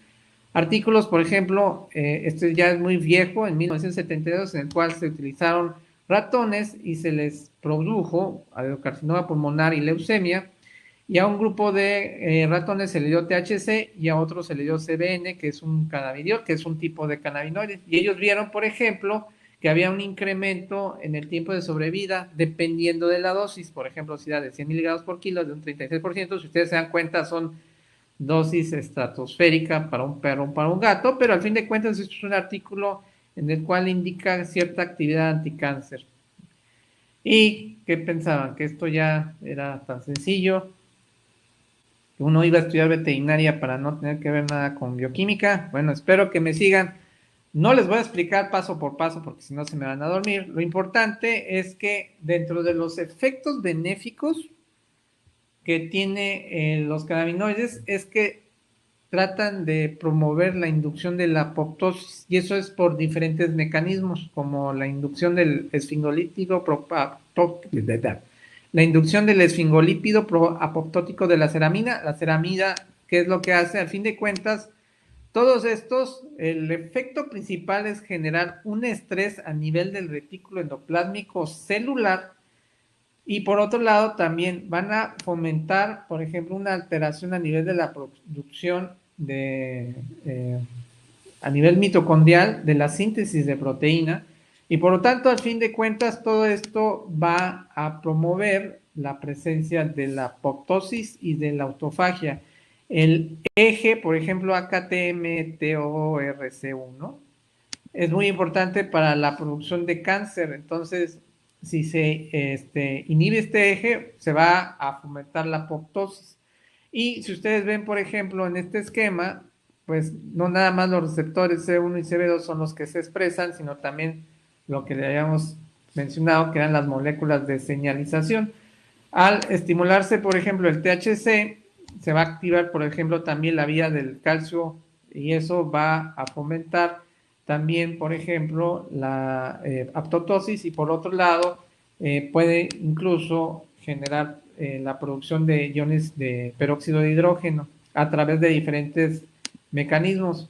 artículos, por ejemplo, este ya es muy viejo, en 1972, en el cual se utilizaron ratones y se les produjo adenocarcinoma pulmonar y leucemia, y a un grupo de ratones se le dio THC y a otros se le dio CBN, que es un cannabidiol, que es un tipo de cannabinoide. Y ellos vieron, por ejemplo, que había un incremento en el tiempo de sobrevida dependiendo de la dosis. Por ejemplo, si era de 100 miligramos por kilo, de un 36%, si ustedes se dan cuenta, son dosis estratosférica para un perro o para un gato, pero al fin de cuentas esto es un artículo en el cual indica cierta actividad anticáncer. ¿Y qué pensaban? Que esto ya era tan sencillo, que uno iba a estudiar veterinaria para no tener que ver nada con bioquímica. Bueno, espero que me sigan. No les voy a explicar paso por paso porque si no se me van a dormir. Lo importante es que dentro de los efectos benéficos que tiene los cannabinoides es que tratan de promover la inducción de la apoptosis, y eso es por diferentes mecanismos, como la inducción del esfingolípido la inducción del esfingolípido apoptótico de la ceramida. La ceramida, ¿qué es lo que hace? Al fin de cuentas, todos estos, el efecto principal es generar un estrés a nivel del retículo endoplásmico celular, y por otro lado también van a fomentar, por ejemplo, una alteración a nivel de la producción a nivel mitocondrial de la síntesis de proteína, y por lo tanto, al fin de cuentas, todo esto va a promover la presencia de la apoptosis y de la autofagia. El eje, por ejemplo, AKTMTORC1, es muy importante para la producción de cáncer. Entonces, si se inhibe este eje, se va a fomentar la apoptosis. Y si ustedes ven, por ejemplo, en este esquema, pues no nada más los receptores C1 y CB2 son los que se expresan, sino también lo que le habíamos mencionado, que eran las moléculas de señalización. Al estimularse, por ejemplo, el THC, se va a activar, por ejemplo, también la vía del calcio, y eso va a fomentar también, por ejemplo, la apoptosis, y por otro lado, puede incluso generar la producción de iones de peróxido de hidrógeno a través de diferentes mecanismos.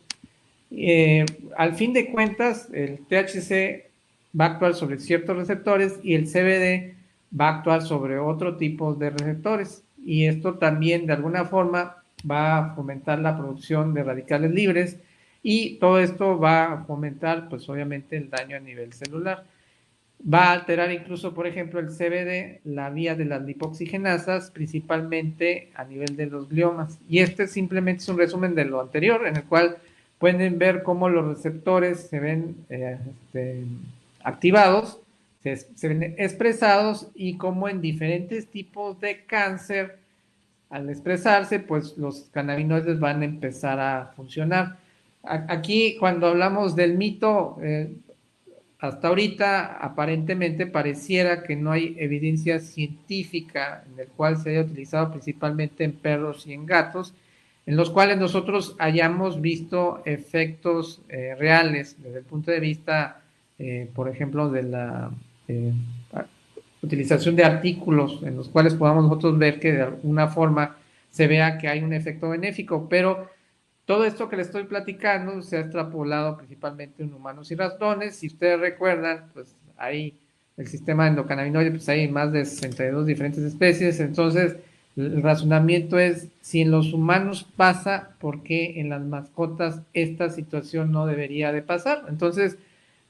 Al fin de cuentas, el THC va a actuar sobre ciertos receptores y el CBD va a actuar sobre otro tipo de receptores, y esto también de alguna forma va a fomentar la producción de radicales libres, y todo esto va a fomentar pues obviamente el daño a nivel celular. Va a alterar incluso, por ejemplo, el CBD, la vía de las lipoxigenasas, principalmente a nivel de los gliomas. Y este simplemente es un resumen de lo anterior, en el cual pueden ver cómo los receptores se ven activados, se ven expresados, y cómo en diferentes tipos de cáncer, al expresarse, pues los cannabinoides van a empezar a funcionar. Aquí, cuando hablamos del mito, hasta ahorita aparentemente pareciera que no hay evidencia científica en el cual se haya utilizado principalmente en perros y en gatos, en los cuales nosotros hayamos visto efectos reales desde el punto de vista, por ejemplo, de la utilización de artículos en los cuales podamos nosotros ver que de alguna forma se vea que hay un efecto benéfico, pero todo esto que les estoy platicando se ha extrapolado principalmente en humanos y ratones. Si ustedes recuerdan, pues hay el sistema endocannabinoide, pues hay más de 62 diferentes especies. Entonces, el razonamiento es, si en los humanos pasa, ¿por qué en las mascotas esta situación no debería de pasar? Entonces,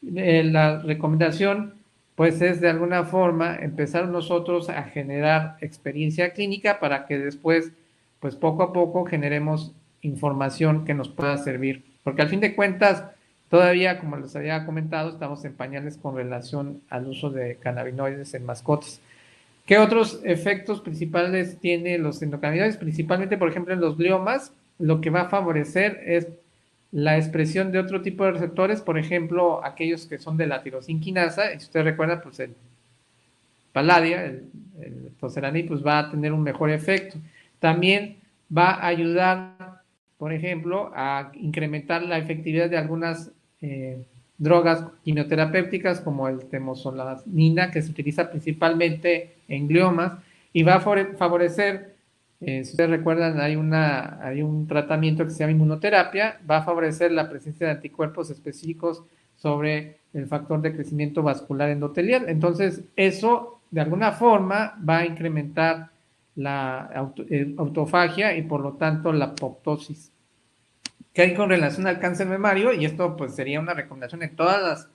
la recomendación pues es de alguna forma empezar nosotros a generar experiencia clínica para que después, pues poco a poco generemos información que nos pueda servir. Porque al fin de cuentas, todavía, como les había comentado, estamos en pañales con relación al uso de cannabinoides en mascotas. ¿Qué otros efectos principales tiene los endocannabinoides? Principalmente, por ejemplo, en los gliomas, lo que va a favorecer es la expresión de otro tipo de receptores, por ejemplo, aquellos que son de la tirosinquinasa, y si ustedes recuerdan, pues el Palladia, el Toserani, pues va a tener un mejor efecto. También va a ayudar, por ejemplo, a incrementar la efectividad de algunas drogas quimioterapéuticas como el temozolomida, que se utiliza principalmente en gliomas, y va a favorecer, si ustedes recuerdan, hay un tratamiento que se llama inmunoterapia, va a favorecer la presencia de anticuerpos específicos sobre el factor de crecimiento vascular endotelial. Entonces, eso de alguna forma va a incrementar la autofagia y por lo tanto la apoptosis. ¿Qué hay con relación al cáncer mamario? Y esto pues sería una recomendación en todas las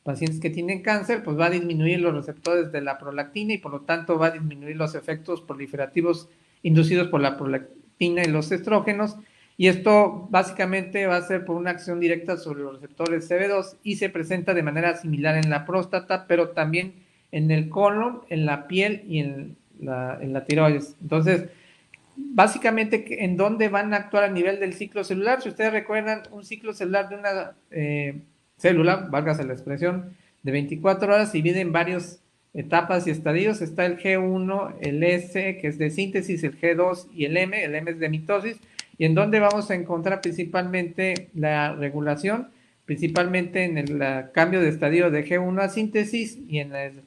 pacientes que tienen cáncer, pues va a disminuir los receptores de la prolactina, y por lo tanto va a disminuir los efectos proliferativos inducidos por la prolactina y los estrógenos, y esto básicamente va a ser por una acción directa sobre los receptores CB2, y se presenta de manera similar en la próstata, pero también en el colon, en la piel y en la tiroides. Entonces, básicamente, ¿en dónde van a actuar a nivel del ciclo celular? Si ustedes recuerdan, un ciclo celular de una célula, válgase la expresión, de 24 horas, se divide en varios etapas y estadios. Está el G1, el S, que es de síntesis, el G2 y el M es de mitosis, y en donde vamos a encontrar principalmente la regulación, principalmente en el cambio de estadio de G1 a síntesis y en el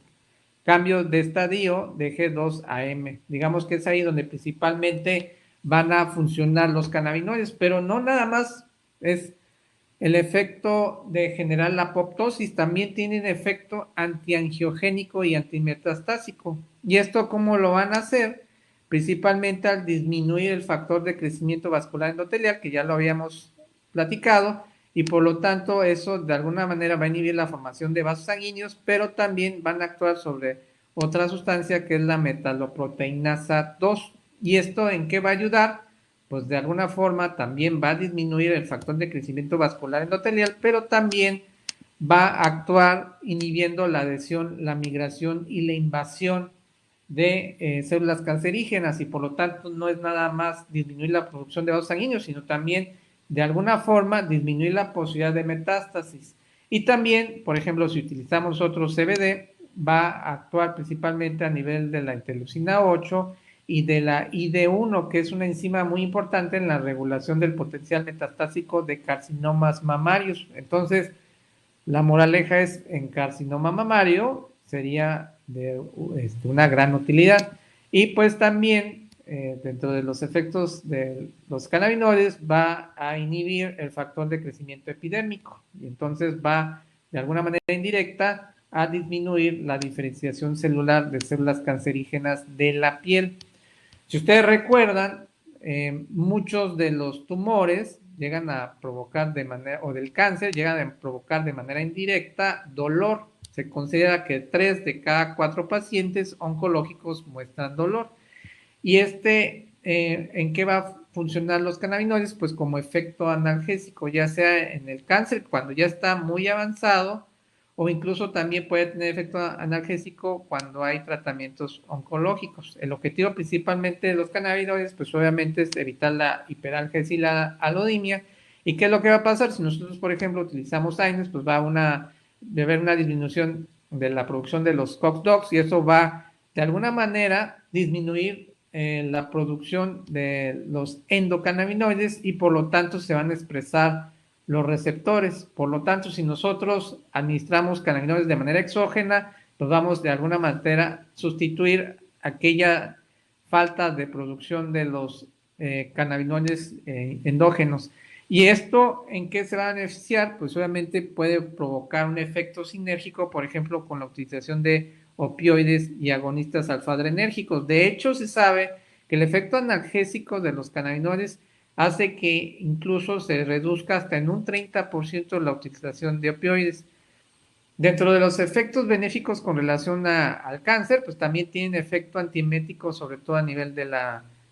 cambio de estadio de G2 a M. Digamos que es ahí donde principalmente van a funcionar los cannabinoides, pero no nada más es el efecto de generar la apoptosis, también tienen efecto antiangiogénico y antimetastásico. ¿Y esto cómo lo van a hacer? Principalmente al disminuir el factor de crecimiento vascular endotelial, que ya lo habíamos platicado, y por lo tanto eso de alguna manera va a inhibir la formación de vasos sanguíneos, pero también van a actuar sobre otra sustancia que es la metaloproteinasa 2. ¿Y esto en qué va a ayudar? Pues de alguna forma también va a disminuir el factor de crecimiento vascular endotelial, pero también va a actuar inhibiendo la adhesión, la migración y la invasión de células cancerígenas, y por lo tanto no es nada más disminuir la producción de vasos sanguíneos, sino también de alguna forma disminuir la posibilidad de metástasis. Y también, por ejemplo, si utilizamos otro CBD, va a actuar principalmente a nivel de la interleucina 8 y de la ID1, que es una enzima muy importante en la regulación del potencial metastásico de carcinomas mamarios. Entonces, la moraleja es, en carcinoma mamario sería de una gran utilidad. Y pues también, dentro de los efectos de los cannabinoides, va a inhibir el factor de crecimiento epidérmico. Y entonces va, de alguna manera indirecta, a disminuir la diferenciación celular de células cancerígenas de la piel. Si ustedes recuerdan, muchos de los tumores llegan a provocar de manera, o del cáncer, llegan a provocar de manera indirecta dolor. Se considera que 3 de cada 4 pacientes oncológicos muestran dolor. ¿Y en qué va a funcionar los cannabinoides? Pues como efecto analgésico, ya sea en el cáncer cuando ya está muy avanzado, o incluso también puede tener efecto analgésico cuando hay tratamientos oncológicos. El objetivo principalmente de los cannabinoides, pues obviamente es evitar la hiperalgesia y la alodimia. ¿Y qué es lo que va a pasar? Si nosotros, por ejemplo, utilizamos AINES, pues va a haber una disminución de la producción de los COX-2, y eso va de alguna manera disminuir la producción de los endocannabinoides, y por lo tanto se van a expresar los receptores. Por lo tanto, si nosotros administramos cannabinoides de manera exógena, pues vamos de alguna manera sustituir aquella falta de producción de los cannabinoides endógenos. ¿Y esto en qué se va a beneficiar? Pues obviamente puede provocar un efecto sinérgico, por ejemplo, con la utilización de opioides y agonistas alfa-adrenérgicos. De hecho, se sabe que el efecto analgésico de los cannabinoides hace que incluso se reduzca hasta en un 30% la utilización de opioides. Dentro de los efectos benéficos con relación al cáncer, pues también tienen efecto antiemético, sobre todo a nivel de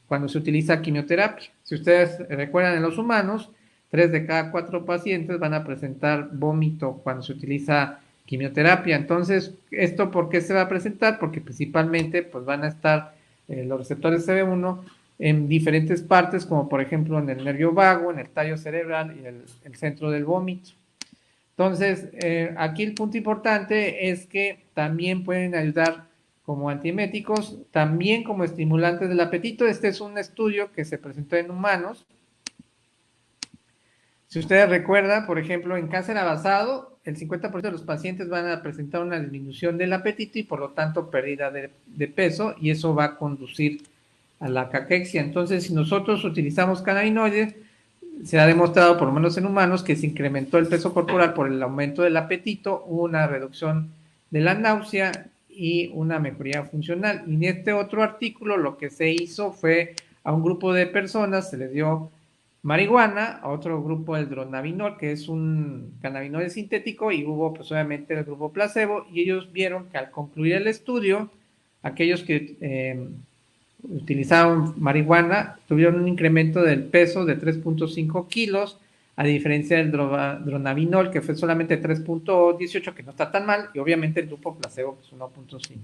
cuando se utiliza quimioterapia. Si ustedes recuerdan, en los humanos, 3 de cada 4 pacientes van a presentar vómito cuando se utiliza quimioterapia. Entonces, ¿esto por qué se va a presentar? Porque principalmente pues van a estar los receptores CB1 en diferentes partes, como por ejemplo en el nervio vago, en el tallo cerebral y el centro del vómito. Entonces, aquí el punto importante es que también pueden ayudar como antieméticos, también como estimulantes del apetito. Este es un estudio que se presentó en humanos. Si ustedes recuerdan, por ejemplo, en cáncer avanzado, el 50% de los pacientes van a presentar una disminución del apetito y por lo tanto pérdida de peso, y eso va a conducir a la caquexia. Entonces, si nosotros utilizamos cannabinoides, se ha demostrado, por lo menos en humanos, que se incrementó el peso corporal por el aumento del apetito, una reducción de la náusea y una mejoría funcional. Y en este otro artículo lo que se hizo fue a un grupo de personas se les dio marihuana, a otro grupo el dronabinol, que es un cannabinoide sintético, y hubo pues obviamente el grupo placebo, y ellos vieron que al concluir el estudio, aquellos que utilizaron marihuana tuvieron un incremento del peso de 3.5 kilos, a diferencia del dronabinol, que fue solamente 3.18, que no está tan mal, y obviamente el grupo placebo pues 1.5.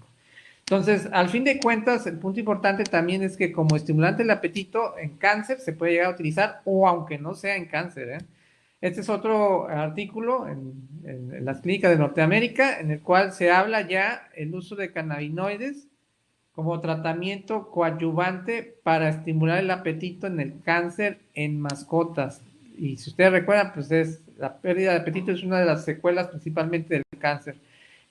Entonces, al fin de cuentas, el punto importante también es que como estimulante del apetito en cáncer se puede llegar a utilizar, o aunque no sea en cáncer, Este es otro artículo en las clínicas de Norteamérica, en el cual se habla ya el uso de cannabinoides como tratamiento coadyuvante para estimular el apetito en el cáncer en mascotas. Y si ustedes recuerdan, pues la pérdida de apetito es una de las secuelas principalmente del cáncer,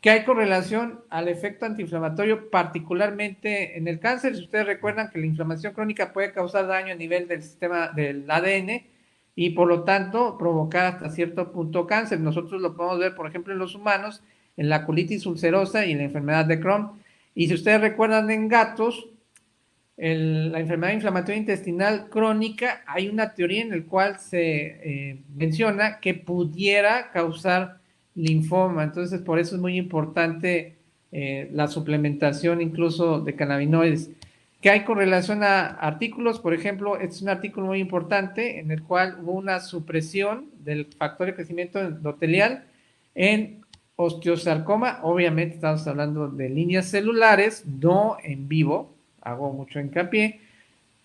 que hay correlación al efecto antiinflamatorio, particularmente en el cáncer. Si ustedes recuerdan que la inflamación crónica puede causar daño a nivel del sistema del ADN y por lo tanto provocar hasta cierto punto cáncer. Nosotros lo podemos ver, por ejemplo, en los humanos, en la colitis ulcerosa y la enfermedad de Crohn. Y si ustedes recuerdan en gatos, la enfermedad inflamatoria intestinal crónica, hay una teoría en la cual se menciona que pudiera causar linfoma. Entonces, por eso es muy importante la suplementación incluso de cannabinoides. Que hay con relación a artículos, por ejemplo, este es un artículo muy importante en el cual hubo una supresión del factor de crecimiento endotelial en osteosarcoma. Obviamente estamos hablando de líneas celulares, no en vivo, hago mucho hincapié,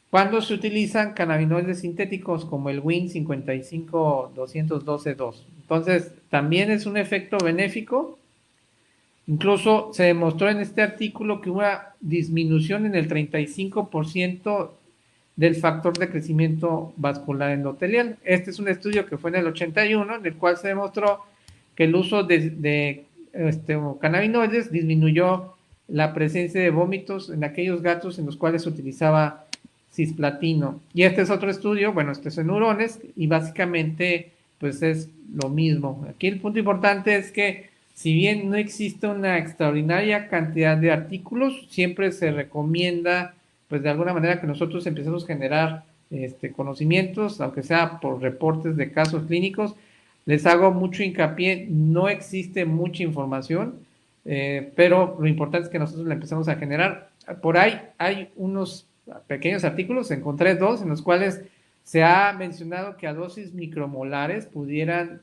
cuando se utilizan cannabinoides sintéticos como el WIN 55-212-2. Entonces, también es un efecto benéfico. Incluso se demostró en este artículo que hubo una disminución en el 35% del factor de crecimiento vascular endotelial. Este es un estudio que fue en el 81, en el cual se demostró que el uso de cannabinoides disminuyó la presencia de vómitos en aquellos gatos en los cuales se utilizaba cisplatino. Y este es otro estudio, bueno, este es en hurones y básicamente pues es lo mismo. Aquí el punto importante es que si bien no existe una extraordinaria cantidad de artículos, siempre se recomienda, pues de alguna manera que nosotros empecemos a generar conocimientos, aunque sea por reportes de casos clínicos. Les hago mucho hincapié, no existe mucha información, pero lo importante es que nosotros la empecemos a generar. Por ahí hay unos pequeños artículos, encontré dos, en los cuales se ha mencionado que a dosis micromolares pudieran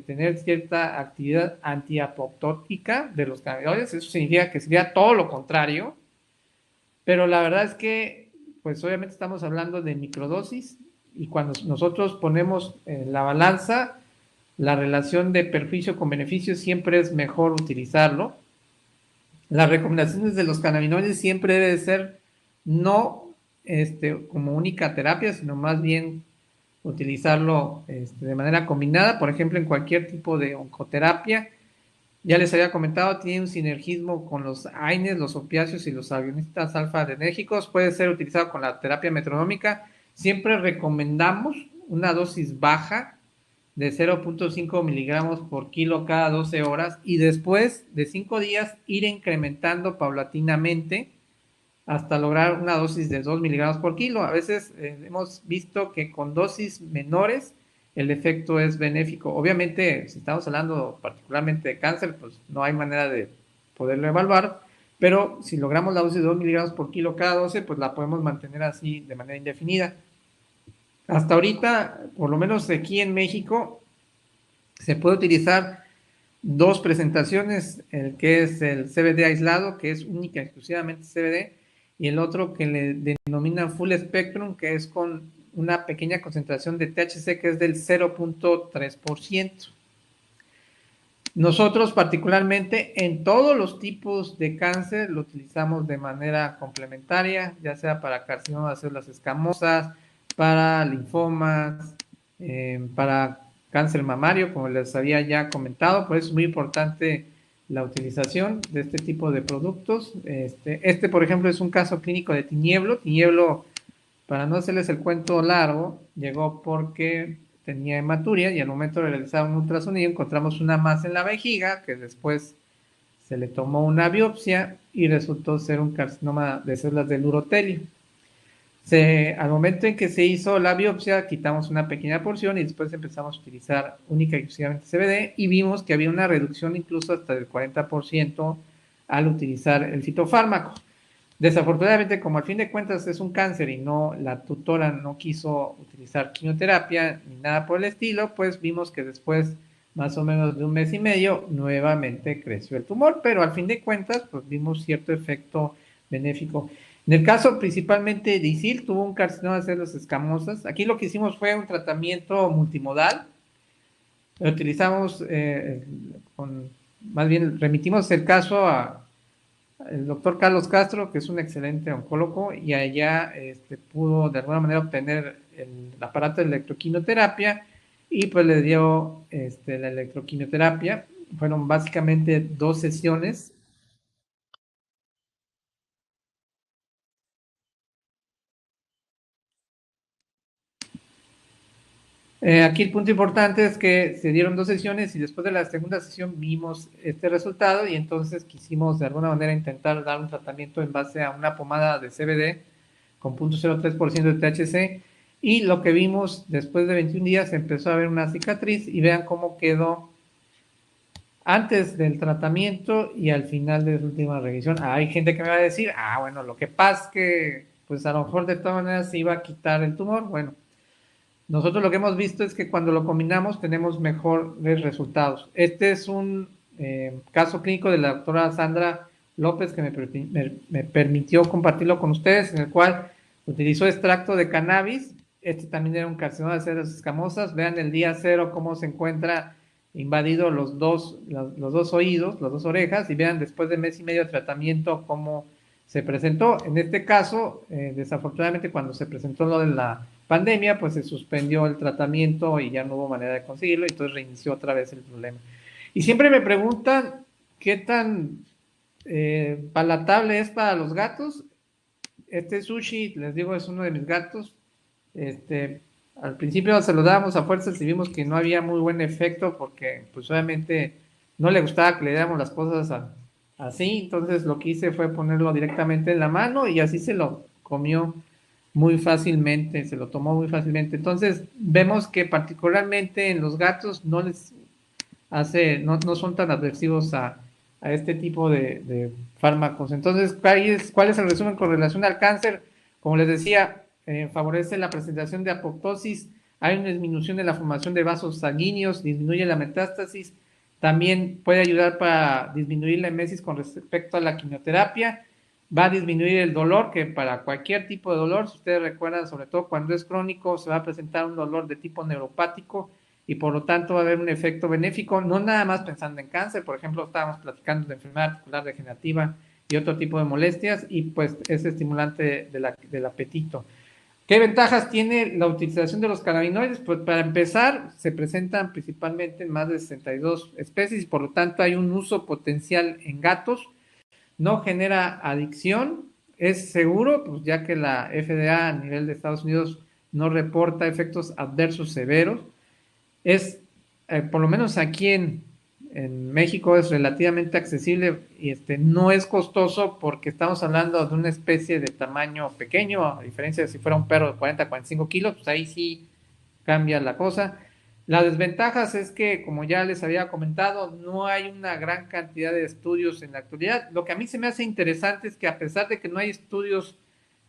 tener cierta actividad antiapoptótica de los cannabinoides. Eso significa que sería todo lo contrario, pero la verdad es que, pues obviamente estamos hablando de microdosis y cuando nosotros ponemos en la balanza la relación de perjuicio con beneficio, siempre es mejor utilizarlo. Las recomendaciones de los cannabinoides siempre debe ser no como única terapia, sino más bien utilizarlo de manera combinada, por ejemplo, en cualquier tipo de oncoterapia. Ya les había comentado, tiene un sinergismo con los AINES, los opiáceos y los agonistas alfa-adrenérgicos. Puede ser utilizado con la terapia metronómica. Siempre recomendamos una dosis baja de 0.5 miligramos por kilo cada 12 horas y después de 5 días ir incrementando paulatinamente hasta lograr una dosis de 2 miligramos por kilo. A veces hemos visto que con dosis menores el efecto es benéfico. Obviamente, si estamos hablando particularmente de cáncer, pues no hay manera de poderlo evaluar, pero si logramos la dosis de 2 miligramos por kilo cada 12, pues la podemos mantener así de manera indefinida. Hasta ahorita, por lo menos aquí en México, se puede utilizar dos presentaciones, el que es el CBD aislado, que es única y exclusivamente CBD, y el otro que le denominan Full Spectrum, que es con una pequeña concentración de THC, que es del 0.3%. Nosotros particularmente en todos los tipos de cáncer lo utilizamos de manera complementaria, ya sea para carcinoma de células escamosas, para linfomas, para cáncer mamario, como les había ya comentado. Por eso es muy importante la utilización de este tipo de productos. Por ejemplo, es un caso clínico de Tinieblo. Tinieblo, para no hacerles el cuento largo, llegó porque tenía hematuria y al momento de realizar un ultrasonido encontramos una masa en la vejiga que después se le tomó una biopsia y resultó ser un carcinoma de células del urotelio. Al momento en que se hizo la biopsia, quitamos una pequeña porción y después empezamos a utilizar única y exclusivamente CBD y vimos que había una reducción incluso hasta del 40% al utilizar el fitofármaco. Desafortunadamente, como al fin de cuentas es un cáncer y la tutora no quiso utilizar quimioterapia ni nada por el estilo, pues vimos que después, más o menos de un mes y medio, nuevamente creció el tumor, pero al fin de cuentas, pues vimos cierto efecto benéfico. En el caso principalmente de ISIL, tuvo un carcinoma de células escamosas. Aquí lo que hicimos fue un tratamiento multimodal. utilizamos, más bien remitimos el caso al doctor Carlos Castro, que es un excelente oncólogo, y allá pudo de alguna manera obtener el aparato de electroquimioterapia y pues le dio la electroquimioterapia. Fueron básicamente 2 sesiones. Aquí el punto importante es que se dieron 2 sesiones y después de la segunda sesión vimos este resultado y entonces quisimos de alguna manera intentar dar un tratamiento en base a una pomada de CBD con 0.03% de THC y lo que vimos después de 21 días empezó a haber una cicatriz y vean cómo quedó antes del tratamiento y al final de su última revisión. Hay gente que me va a decir, bueno, lo que pasa es que pues a lo mejor de todas maneras se iba a quitar el tumor. Bueno, nosotros lo que hemos visto es que cuando lo combinamos tenemos mejores resultados. Este es un caso clínico de la doctora Sandra López que me permitió compartirlo con ustedes, en el cual utilizó extracto de cannabis. Este también era un carcinoma de células escamosas. Vean el día 0 cómo se encuentra invadido los dos oídos, las 2 orejas, y vean después de mes y medio de tratamiento cómo se presentó. En este caso, desafortunadamente cuando se presentó lo de la pandemia, pues se suspendió el tratamiento y ya no hubo manera de conseguirlo, y entonces reinició otra vez el problema. Y siempre me preguntan qué tan palatable es para los gatos. Este sushi, les digo, es uno de mis gatos. Al principio se lo dábamos a fuerzas y vimos que no había muy buen efecto porque pues obviamente no le gustaba que le diéramos las cosas así, entonces lo que hice fue ponerlo directamente en la mano y así se lo comió muy fácilmente, se lo tomó muy fácilmente. Entonces vemos que particularmente en los gatos no les no son tan adversivos a este tipo de fármacos. Entonces, ¿cuál es el resumen con relación al cáncer? Como les decía, favorece la presentación de apoptosis, hay una disminución de la formación de vasos sanguíneos, disminuye la metástasis, también puede ayudar para disminuir la emesis con respecto a la quimioterapia, va a disminuir el dolor, que para cualquier tipo de dolor, si ustedes recuerdan, sobre todo cuando es crónico, se va a presentar un dolor de tipo neuropático, y por lo tanto va a haber un efecto benéfico, no nada más pensando en cáncer. Por ejemplo, estábamos platicando de enfermedad articular degenerativa y otro tipo de molestias, y pues es estimulante del apetito. ¿Qué ventajas tiene la utilización de los cannabinoides? Pues para empezar, se presentan principalmente en más de 62 especies y por lo tanto hay un uso potencial en gatos, no genera adicción, es seguro, pues ya que la FDA a nivel de Estados Unidos no reporta efectos adversos severos, es, por lo menos aquí en México, es relativamente accesible y no es costoso porque estamos hablando de una especie de tamaño pequeño, a diferencia de si fuera un perro de 40 a 45 kilos, pues ahí sí cambia la cosa. Las desventajas es que, como ya les había comentado, no hay una gran cantidad de estudios en la actualidad. Lo que a mí se me hace interesante es que a pesar de que no hay estudios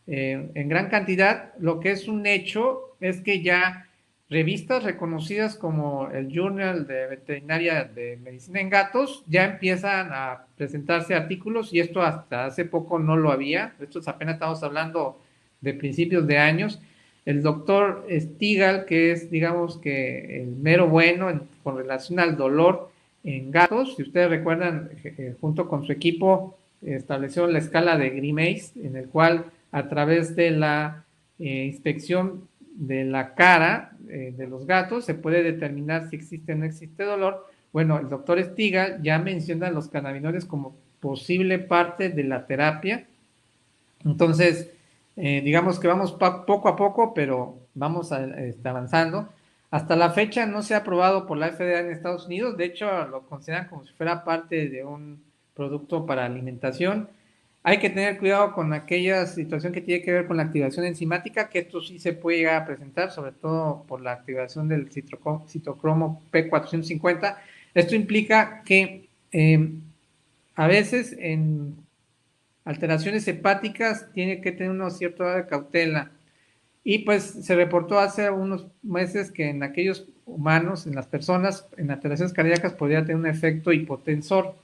en gran cantidad, lo que es un hecho es que ya revistas reconocidas como el Journal de Veterinaria de Medicina en Gatos ya empiezan a presentarse artículos, y esto hasta hace poco no lo había. Esto apenas estamos hablando de principios de años. El doctor Stigal, que es digamos que el mero bueno con relación al dolor en gatos, si ustedes recuerdan, junto con su equipo estableció la escala de Grimace, en el cual a través de la inspección de la cara de los gatos se puede determinar si existe o no existe dolor. Bueno, el doctor Stigal ya menciona los cannabinoides como posible parte de la terapia. Entonces, digamos que vamos poco a poco, pero vamos avanzando. Hasta la fecha no se ha aprobado por la FDA en Estados Unidos, de hecho lo consideran como si fuera parte de un producto para alimentación. Hay que tener cuidado con aquella situación que tiene que ver con la activación enzimática, que esto sí se puede llegar a presentar, sobre todo por la activación del citocromo P450. Esto implica que a veces en alteraciones hepáticas tiene que tener una cierta de cautela. Y pues se reportó hace unos meses que en aquellos humanos, en las personas, en alteraciones cardíacas podría tener un efecto hipotensor.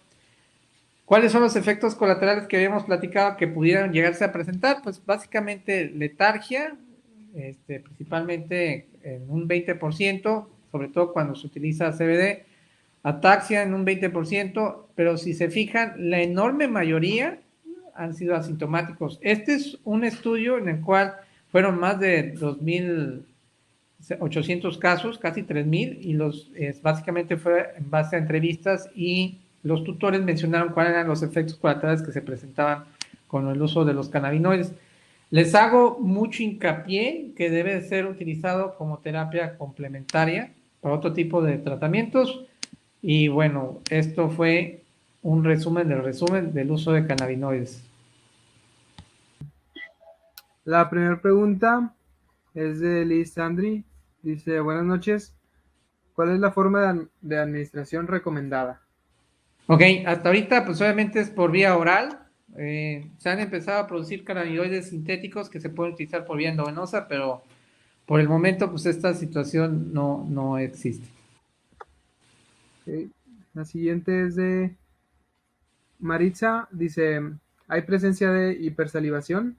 ¿Cuáles son los efectos colaterales que habíamos platicado que pudieran llegarse a presentar? Pues básicamente letargia, principalmente en un 20%, sobre todo cuando se utiliza CBD, ataxia en un 20%, pero si se fijan, la enorme mayoría han sido asintomáticos. Este es un estudio en el cual fueron más de 2.800 casos, casi 3.000, y básicamente fue en base a entrevistas y los tutores mencionaron cuáles eran los efectos colaterales que se presentaban con el uso de los cannabinoides. Les hago mucho hincapié que debe ser utilizado como terapia complementaria para otro tipo de tratamientos. Y bueno, esto fue un resumen del uso de cannabinoides. La primera pregunta es de Liz Sandri. Dice, buenas noches. ¿Cuál es la forma de administración recomendada? Ok, hasta ahorita pues obviamente es por vía oral. Se han empezado a producir cannabinoides sintéticos que se pueden utilizar por vía endovenosa, pero por el momento pues esta situación no existe. Ok. La siguiente es de Maritza. Dice, ¿hay presencia de hipersalivación?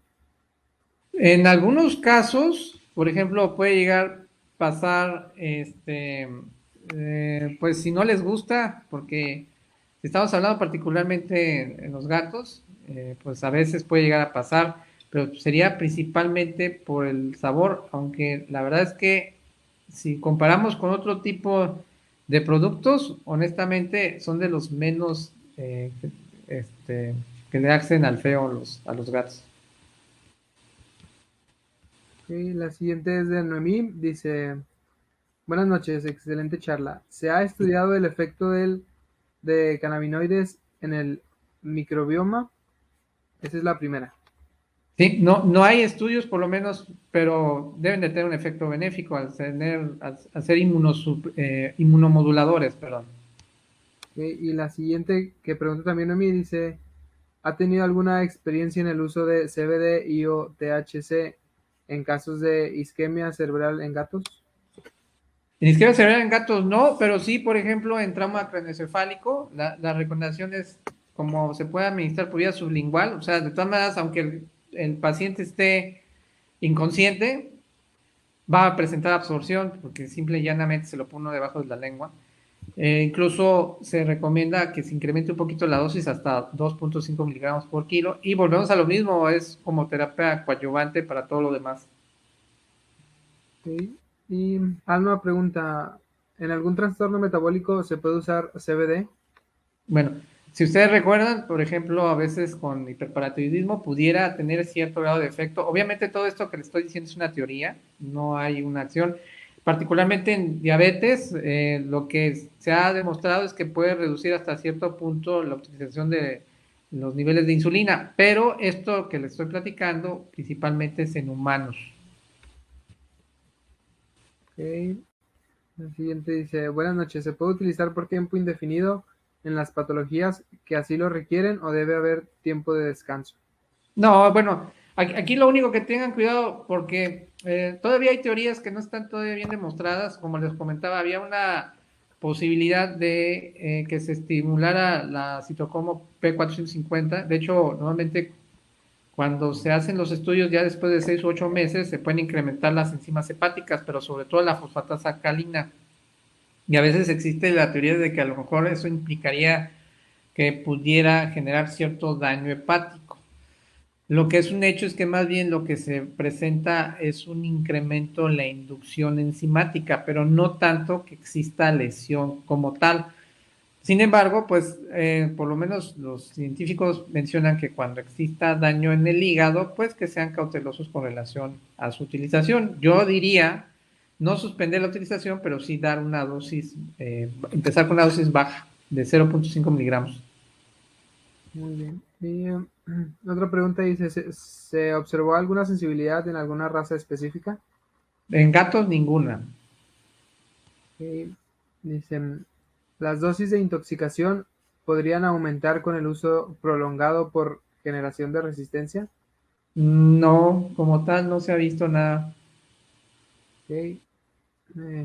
En algunos casos, por ejemplo, puede llegar a pasar, pues si no les gusta, porque si estamos hablando particularmente en los gatos, pues a veces puede llegar a pasar, pero sería principalmente por el sabor, aunque la verdad es que si comparamos con otro tipo de productos, honestamente son de los menos este, que le hacen al feo a los gatos. Ok. La siguiente es de Noemí. Dice, buenas noches, excelente charla. ¿Se ha estudiado el efecto de cannabinoides en el microbioma? Esa es la primera. Sí, no hay estudios por lo menos, pero deben de tener un efecto benéfico al ser inmunomoduladores, perdón. Ok. Y la siguiente que pregunta también Noemí dice, ¿ha tenido alguna experiencia en el uso de CBD y o THC en casos de isquemia cerebral en gatos? En isquemia cerebral en gatos no, pero sí, por ejemplo, en trauma craneoencefálico, la recomendación es como se puede administrar por vía sublingual, o sea, de todas maneras, aunque el paciente esté inconsciente, va a presentar absorción, porque simple y llanamente se lo pone debajo de la lengua. Incluso se recomienda que se incremente un poquito la dosis hasta 2.5 miligramos por kilo. Y volvemos a lo mismo, es como terapia coadyuvante para todo lo demás. Ok. Y Alma pregunta, ¿en algún trastorno metabólico se puede usar CBD? Bueno, si ustedes recuerdan, por ejemplo, a veces con hiperparatiroidismo pudiera tener cierto grado de efecto. Obviamente todo esto que les estoy diciendo es una teoría, no hay una acción. Particularmente en diabetes, lo que se ha demostrado es que puede reducir hasta cierto punto la utilización de los niveles de insulina, pero esto que les estoy platicando principalmente es en humanos. Ok. El siguiente dice, buenas noches, ¿se puede utilizar por tiempo indefinido en las patologías que así lo requieren o debe haber tiempo de descanso? No, bueno, aquí lo único que tengan cuidado porque todavía hay teorías que no están todavía bien demostradas. Como les comentaba, había una posibilidad de que se estimulara la citocromo P450. De hecho, normalmente cuando se hacen los estudios ya después de 6 u 8 meses se pueden incrementar las enzimas hepáticas, pero sobre todo la fosfatasa alcalina. Y a veces existe la teoría de que a lo mejor eso implicaría que pudiera generar cierto daño hepático. Lo que es un hecho es que más bien lo que se presenta es un incremento en la inducción enzimática, pero no tanto que exista lesión como tal. Sin embargo, pues por lo menos los científicos mencionan que cuando exista daño en el hígado, pues que sean cautelosos con relación a su utilización. Yo diría no suspender la utilización, pero sí dar una dosis, empezar con una dosis baja de 0.5 miligramos. Muy bien. Y otra pregunta dice, ¿se observó alguna sensibilidad en alguna raza específica? En gatos, ninguna. Ok. Dicen, ¿las dosis de intoxicación podrían aumentar con el uso prolongado por generación de resistencia? No, como tal, no se ha visto nada. Ok.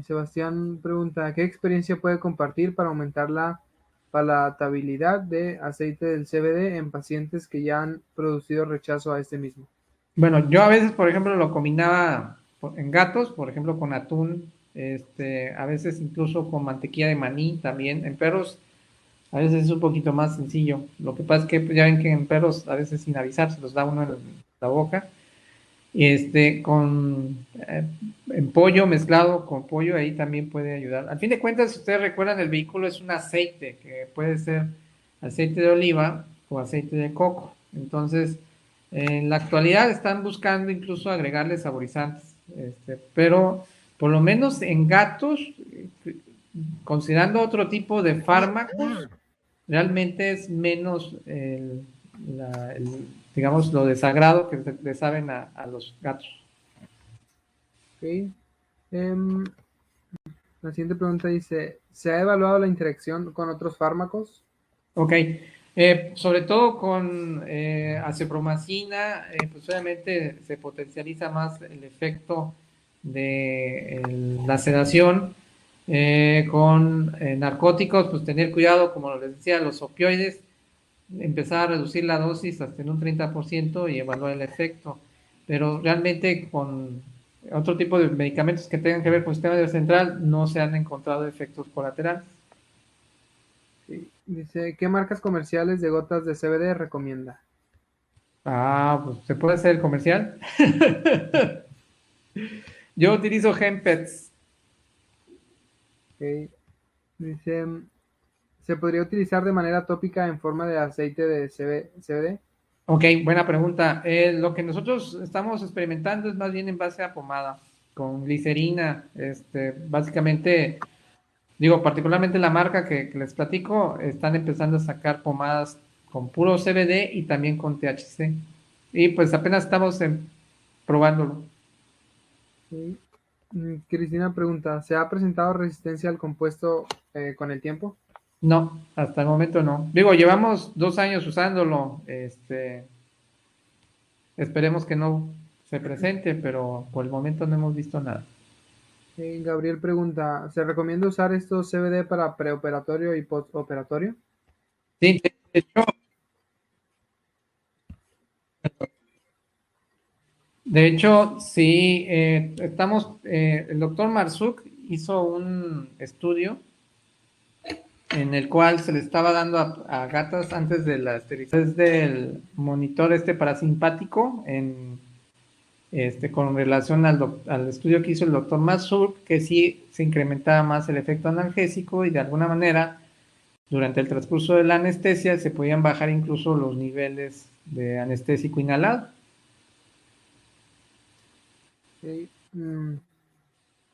Sebastián pregunta, ¿qué experiencia puede compartir para aumentar la palatabilidad de aceite del CBD en pacientes que ya han producido rechazo a este mismo? Bueno, yo a veces, por ejemplo, lo combinaba en gatos, por ejemplo, con atún a veces incluso con mantequilla de maní también. En perros a veces es un poquito más sencillo. Lo que pasa es que pues, ya ven que en perros a veces sin avisar se los da uno en la boca. Y en pollo mezclado con pollo ahí también puede ayudar. Al fin de cuentas, si ustedes recuerdan, el vehículo es un aceite que puede ser aceite de oliva o aceite de coco. Entonces, en la actualidad están buscando incluso agregarle saborizantes, pero por lo menos en gatos, considerando otro tipo de fármacos, realmente es menos digamos, lo desagrado que le saben a los gatos. Ok. Em, la siguiente pregunta dice, ¿se ha evaluado la interacción con otros fármacos? Ok, sobre todo con acepromacina, pues obviamente se potencializa más el efecto de la sedación. Con narcóticos, pues tener cuidado, como les decía, los opioides, empezar a reducir la dosis hasta en un 30% y evaluar el efecto. Pero realmente con otro tipo de medicamentos que tengan que ver con el sistema nervioso central no se han encontrado efectos colaterales. Sí. Dice, ¿qué marcas comerciales de gotas de CBD recomienda? Ah, pues se puede hacer el comercial. Yo utilizo Hempets. Ok. Dice, ¿se podría utilizar de manera tópica en forma de aceite de CBD? Ok, buena pregunta. Lo que nosotros estamos experimentando es más bien en base a pomada, con glicerina. Básicamente, digo, particularmente la marca que les platico, están empezando a sacar pomadas con puro CBD y también con THC. Y pues apenas estamos probándolo. Ok. Cristina pregunta, ¿se ha presentado resistencia al compuesto con el tiempo? No, hasta el momento no. Digo, llevamos 2 años usándolo. Esperemos que no se presente, pero por el momento no hemos visto nada. Gabriel pregunta, ¿se recomienda usar estos CBD para preoperatorio y postoperatorio? Sí, de hecho, sí, el doctor Marzuk hizo un estudio en el cual se le estaba dando a gatas antes de la esterilización del monitor parasimpático con relación al estudio que hizo el doctor Marzuk, que sí se incrementaba más el efecto analgésico y de alguna manera durante el transcurso de la anestesia se podían bajar incluso los niveles de anestésico inhalado. Ok.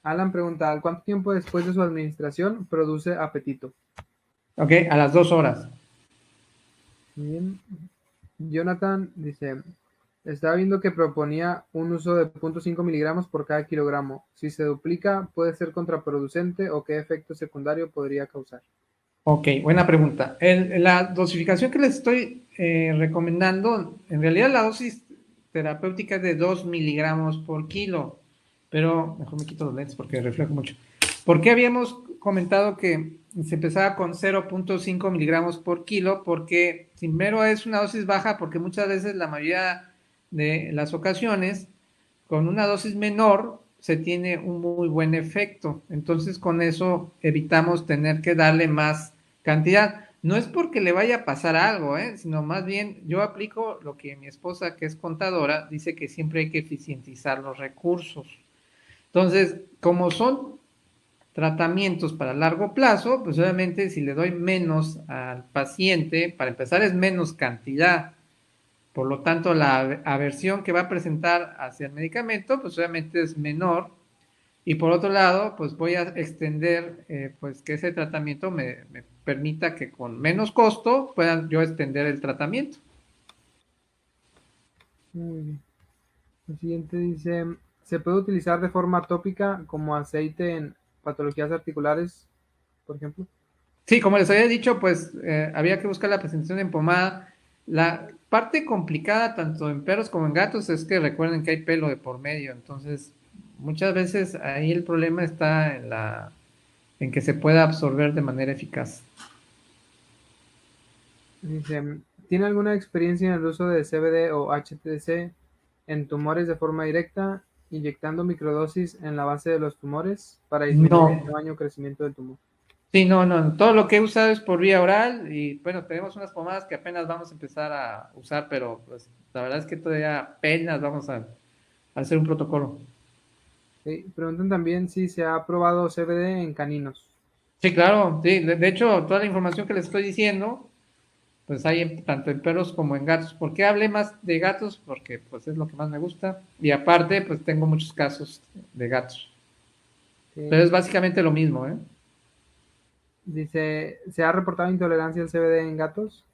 Alan pregunta, ¿al cuánto tiempo después de su administración produce apetito? Ok, a las 2 horas. Bien. Jonathan dice, estaba viendo que proponía un uso de 0.5 miligramos por cada kilogramo. Si se duplica, ¿puede ser contraproducente o qué efecto secundario podría causar? Ok, buena pregunta. La dosificación que les estoy recomendando, en realidad la dosis terapéutica es de 2 miligramos por kilo, pero mejor me quito los lentes porque reflejo mucho. ¿Por qué habíamos comentado que se empezaba con 0.5 miligramos por kilo? Porque primero es una dosis baja porque muchas veces la mayoría de las ocasiones con una dosis menor se tiene un muy buen efecto. Entonces con eso evitamos tener que darle más cantidad. No es porque le vaya a pasar algo, sino más bien yo aplico lo que mi esposa, que es contadora, dice que siempre hay que eficientizar los recursos. Entonces, como son tratamientos para largo plazo, pues obviamente si le doy menos al paciente, para empezar es menos cantidad. Por lo tanto, la aversión que va a presentar hacia el medicamento, pues obviamente es menor. Y por otro lado, pues voy a extender, pues que ese tratamiento me permita que con menos costo puedan yo extender el tratamiento. Muy bien. El siguiente dice, ¿se puede utilizar de forma tópica como aceite en patologías articulares, por ejemplo? Sí, como les había dicho, pues había que buscar la presentación en pomada. La parte complicada tanto en perros como en gatos es que recuerden que hay pelo de por medio, entonces muchas veces ahí el problema está en que se pueda absorber de manera eficaz. Dice, ¿tiene alguna experiencia en el uso de CBD o HTC en tumores de forma directa? inyectando microdosis en la base de los tumores para disminuir el tamaño o crecimiento del tumor. Sí, no, todo lo que he usado es por vía oral y bueno, tenemos unas pomadas que apenas vamos a empezar a usar, pero pues la verdad es que todavía apenas vamos a hacer un protocolo. Preguntan también si se ha probado CBD en caninos. Sí, claro, sí, de hecho toda la información que les estoy diciendo, pues hay tanto en perros como en gatos. ¿Por qué hablé más de gatos? Porque pues es lo que más me gusta y aparte pues tengo muchos casos de gatos. Pero es básicamente lo mismo, ¿eh? Dice, ¿se ha reportado intolerancia al CBD en gatos?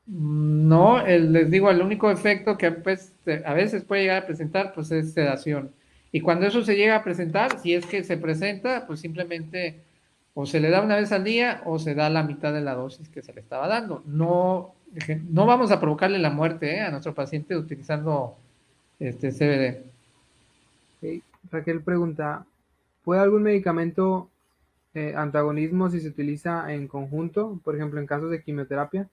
No, les digo, el único efecto que pues, a veces puede llegar a presentar pues es sedación. Y cuando eso se llega a presentar, si es que se presenta, pues simplemente o se le da una vez al día o se da la mitad de la dosis que se le estaba dando. No, no vamos a provocarle la muerte, a nuestro paciente utilizando CBD. Raquel pregunta, ¿puede algún medicamento antagonismo si se utiliza en conjunto, por ejemplo, en casos de quimioterapia?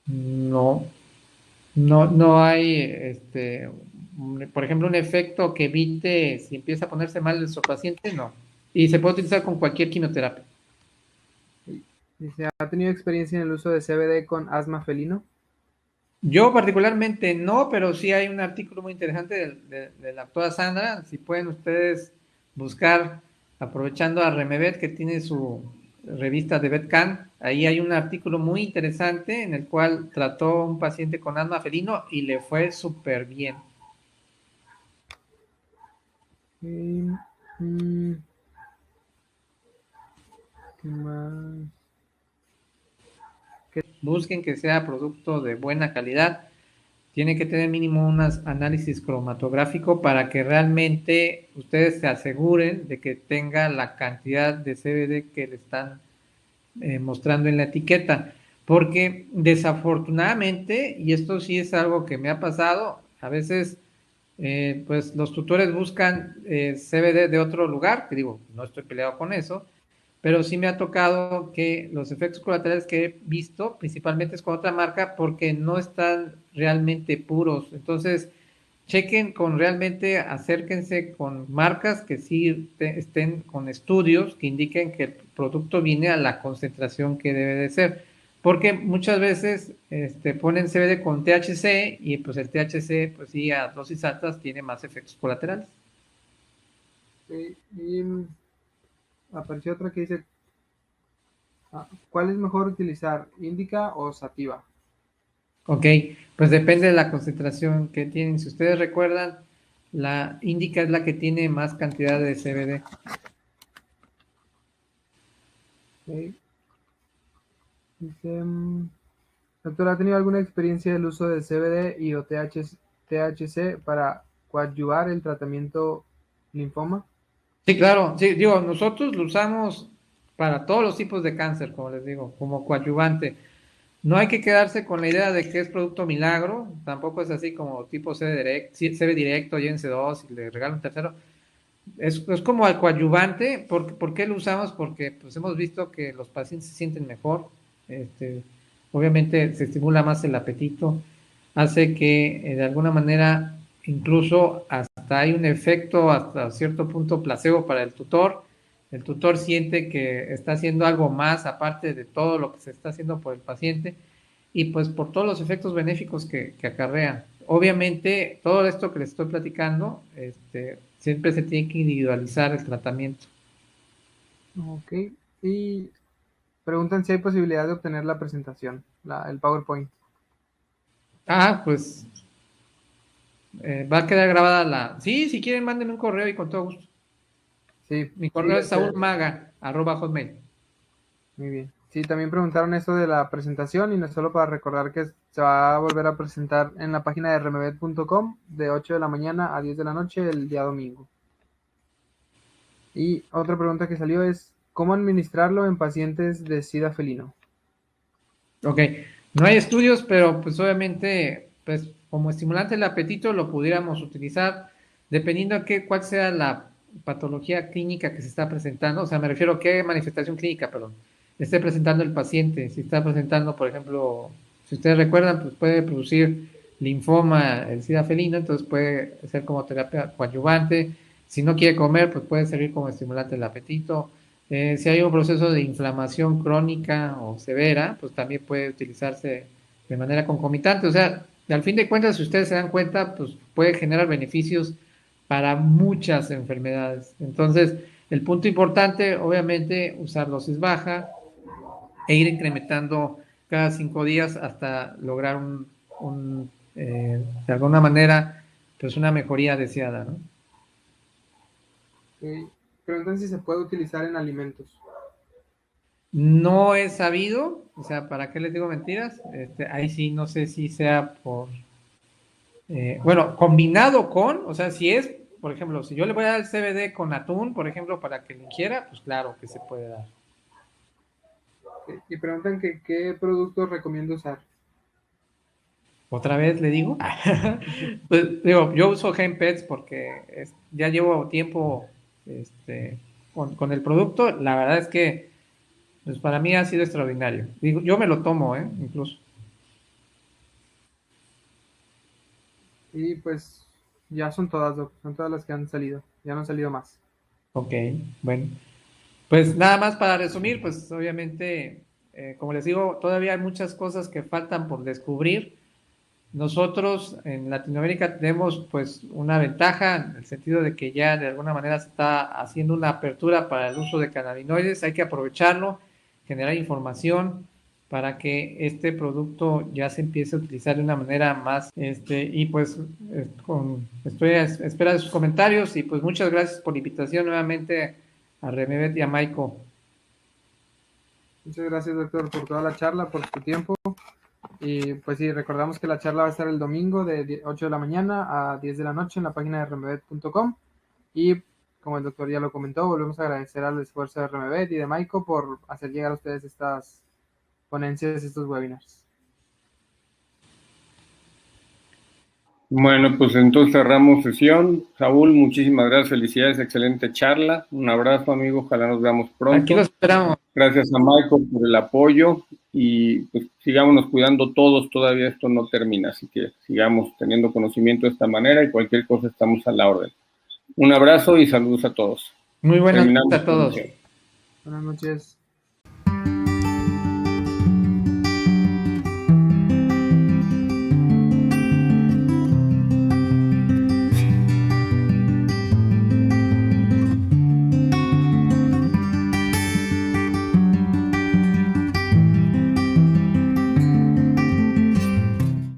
No, no hay, por ejemplo, un efecto que evite si empieza a ponerse mal nuestro paciente, no. Y se puede utilizar con cualquier quimioterapia. Dice, ¿ha tenido experiencia en el uso de CBD con asma felino? Yo particularmente no, pero sí hay un artículo muy interesante de la doctora Sandra. Si pueden ustedes buscar, aprovechando a Remevet, que tiene su revista de VetCan, ahí hay un artículo muy interesante en el cual trató a un paciente con asma felino y le fue súper bien. ¿Qué más? Busquen que sea producto de buena calidad. Tiene que tener mínimo un análisis cromatográfico para que realmente ustedes se aseguren de que tenga la cantidad de CBD que le están mostrando en la etiqueta. Porque desafortunadamente, y esto sí es algo que me ha pasado, a veces pues los tutores buscan CBD de otro lugar, que digo, no estoy peleado con eso, pero sí me ha tocado que los efectos colaterales que he visto principalmente es con otra marca porque no están realmente puros. Entonces, chequen con realmente, acérquense con marcas que sí estén con estudios que indiquen que el producto viene a la concentración que debe de ser. Porque muchas veces ponen CBD con THC y pues el THC, pues sí, a dosis altas tiene más efectos colaterales. Y apareció otra que dice, ¿cuál es mejor utilizar, Indica o Sativa? Ok, pues depende de la concentración que tienen. Si ustedes recuerdan, la Indica es la que tiene más cantidad de CBD. Dice, doctor, ¿ha tenido alguna experiencia del uso del CBD y o THC para coadyuvar el tratamiento linfoma? Sí, claro, sí, digo, nosotros lo usamos para todos los tipos de cáncer, como les digo, como coadyuvante. No hay que quedarse con la idea de que es producto milagro, tampoco es así como tipo CB directo, llévense dos y le regalan un tercero. Es como al coadyuvante. ¿Por qué lo usamos? Porque pues hemos visto que los pacientes se sienten mejor, obviamente se estimula más el apetito, hace que de alguna manera incluso hasta hay un efecto hasta cierto punto placebo para el tutor siente que está haciendo algo más aparte de todo lo que se está haciendo por el paciente y pues por todos los efectos benéficos que acarrea. Obviamente, todo esto que les estoy platicando, siempre se tiene que individualizar el tratamiento. Ok. Y preguntan si hay posibilidad de obtener la presentación, el PowerPoint. Pues va a quedar grabada la... Sí, si quieren, mándenme un correo y con todo gusto. Sí, Mi sí, correo es saulmaga@hotmail. muy bien. Sí, también preguntaron esto de la presentación y no solo para recordar que se va a volver a presentar en la página de remevet.com de 8 de la mañana a 10 de la noche el día domingo. Y otra pregunta que salió es, ¿cómo administrarlo en pacientes de SIDA felino? Ok, no hay estudios, pero pues obviamente, pues como estimulante del apetito lo pudiéramos utilizar dependiendo a cuál sea la patología clínica que se está presentando. O sea, me refiero a qué manifestación clínica, perdón, esté presentando el paciente. Si está presentando, por ejemplo, si ustedes recuerdan, pues puede producir linfoma, el SIDA felino, entonces puede ser como terapia coadyuvante. Si no quiere comer, pues puede servir como estimulante del apetito. Si hay un proceso de inflamación crónica o severa, pues también puede utilizarse de manera concomitante. O sea, al fin de cuentas, si ustedes se dan cuenta, pues puede generar beneficios para muchas enfermedades. Entonces, el punto importante, obviamente, usar dosis baja e ir incrementando cada 5 días hasta lograr de alguna manera, pues una mejoría deseada, ¿no? Preguntan si se puede utilizar en alimentos. No he sabido, o sea, ¿para qué les digo mentiras? Ahí sí, no sé si sea bueno, combinado con, o sea, si es, por ejemplo, si yo le voy a dar el CBD con atún, por ejemplo, para que lo ingiera, pues claro que se puede dar. Y preguntan que qué productos recomiendo usar. Otra vez le digo, pues digo, yo uso Pets porque ya llevo tiempo con el producto. La verdad es que pues para mí ha sido extraordinario. Digo, yo me lo tomo, incluso. Y pues ya son todas, Doc, son todas las que han salido. Ya no han salido más. Ok, bueno. Pues nada más para resumir, pues obviamente, como les digo, todavía hay muchas cosas que faltan por descubrir. Nosotros en Latinoamérica tenemos pues una ventaja en el sentido de que ya de alguna manera se está haciendo una apertura para el uso de cannabinoides, hay que aprovecharlo, generar información para que este producto ya se empiece a utilizar de una manera más, y pues estoy a espera de sus comentarios y pues muchas gracias por la invitación nuevamente a Remebet y a Maiko. Muchas gracias, doctor, por toda la charla, por tu tiempo. Y pues sí, recordamos que la charla va a estar el domingo de 8 de la mañana a 10 de la noche en la página de remebet.com. Y como el doctor ya lo comentó, volvemos a agradecer al esfuerzo de Remebet y de Maiko por hacer llegar a ustedes estas ponencias, estos webinars. Bueno, pues entonces cerramos sesión. Saúl, muchísimas gracias, felicidades, excelente charla. Un abrazo, amigo, ojalá nos veamos pronto. Aquí lo esperamos. Gracias a Michael por el apoyo y pues sigámonos cuidando todos, todavía esto no termina, así que sigamos teniendo conocimiento de esta manera y cualquier cosa estamos a la orden. Un abrazo y saludos a todos. Muy buenas noches a todos. Buenas noches.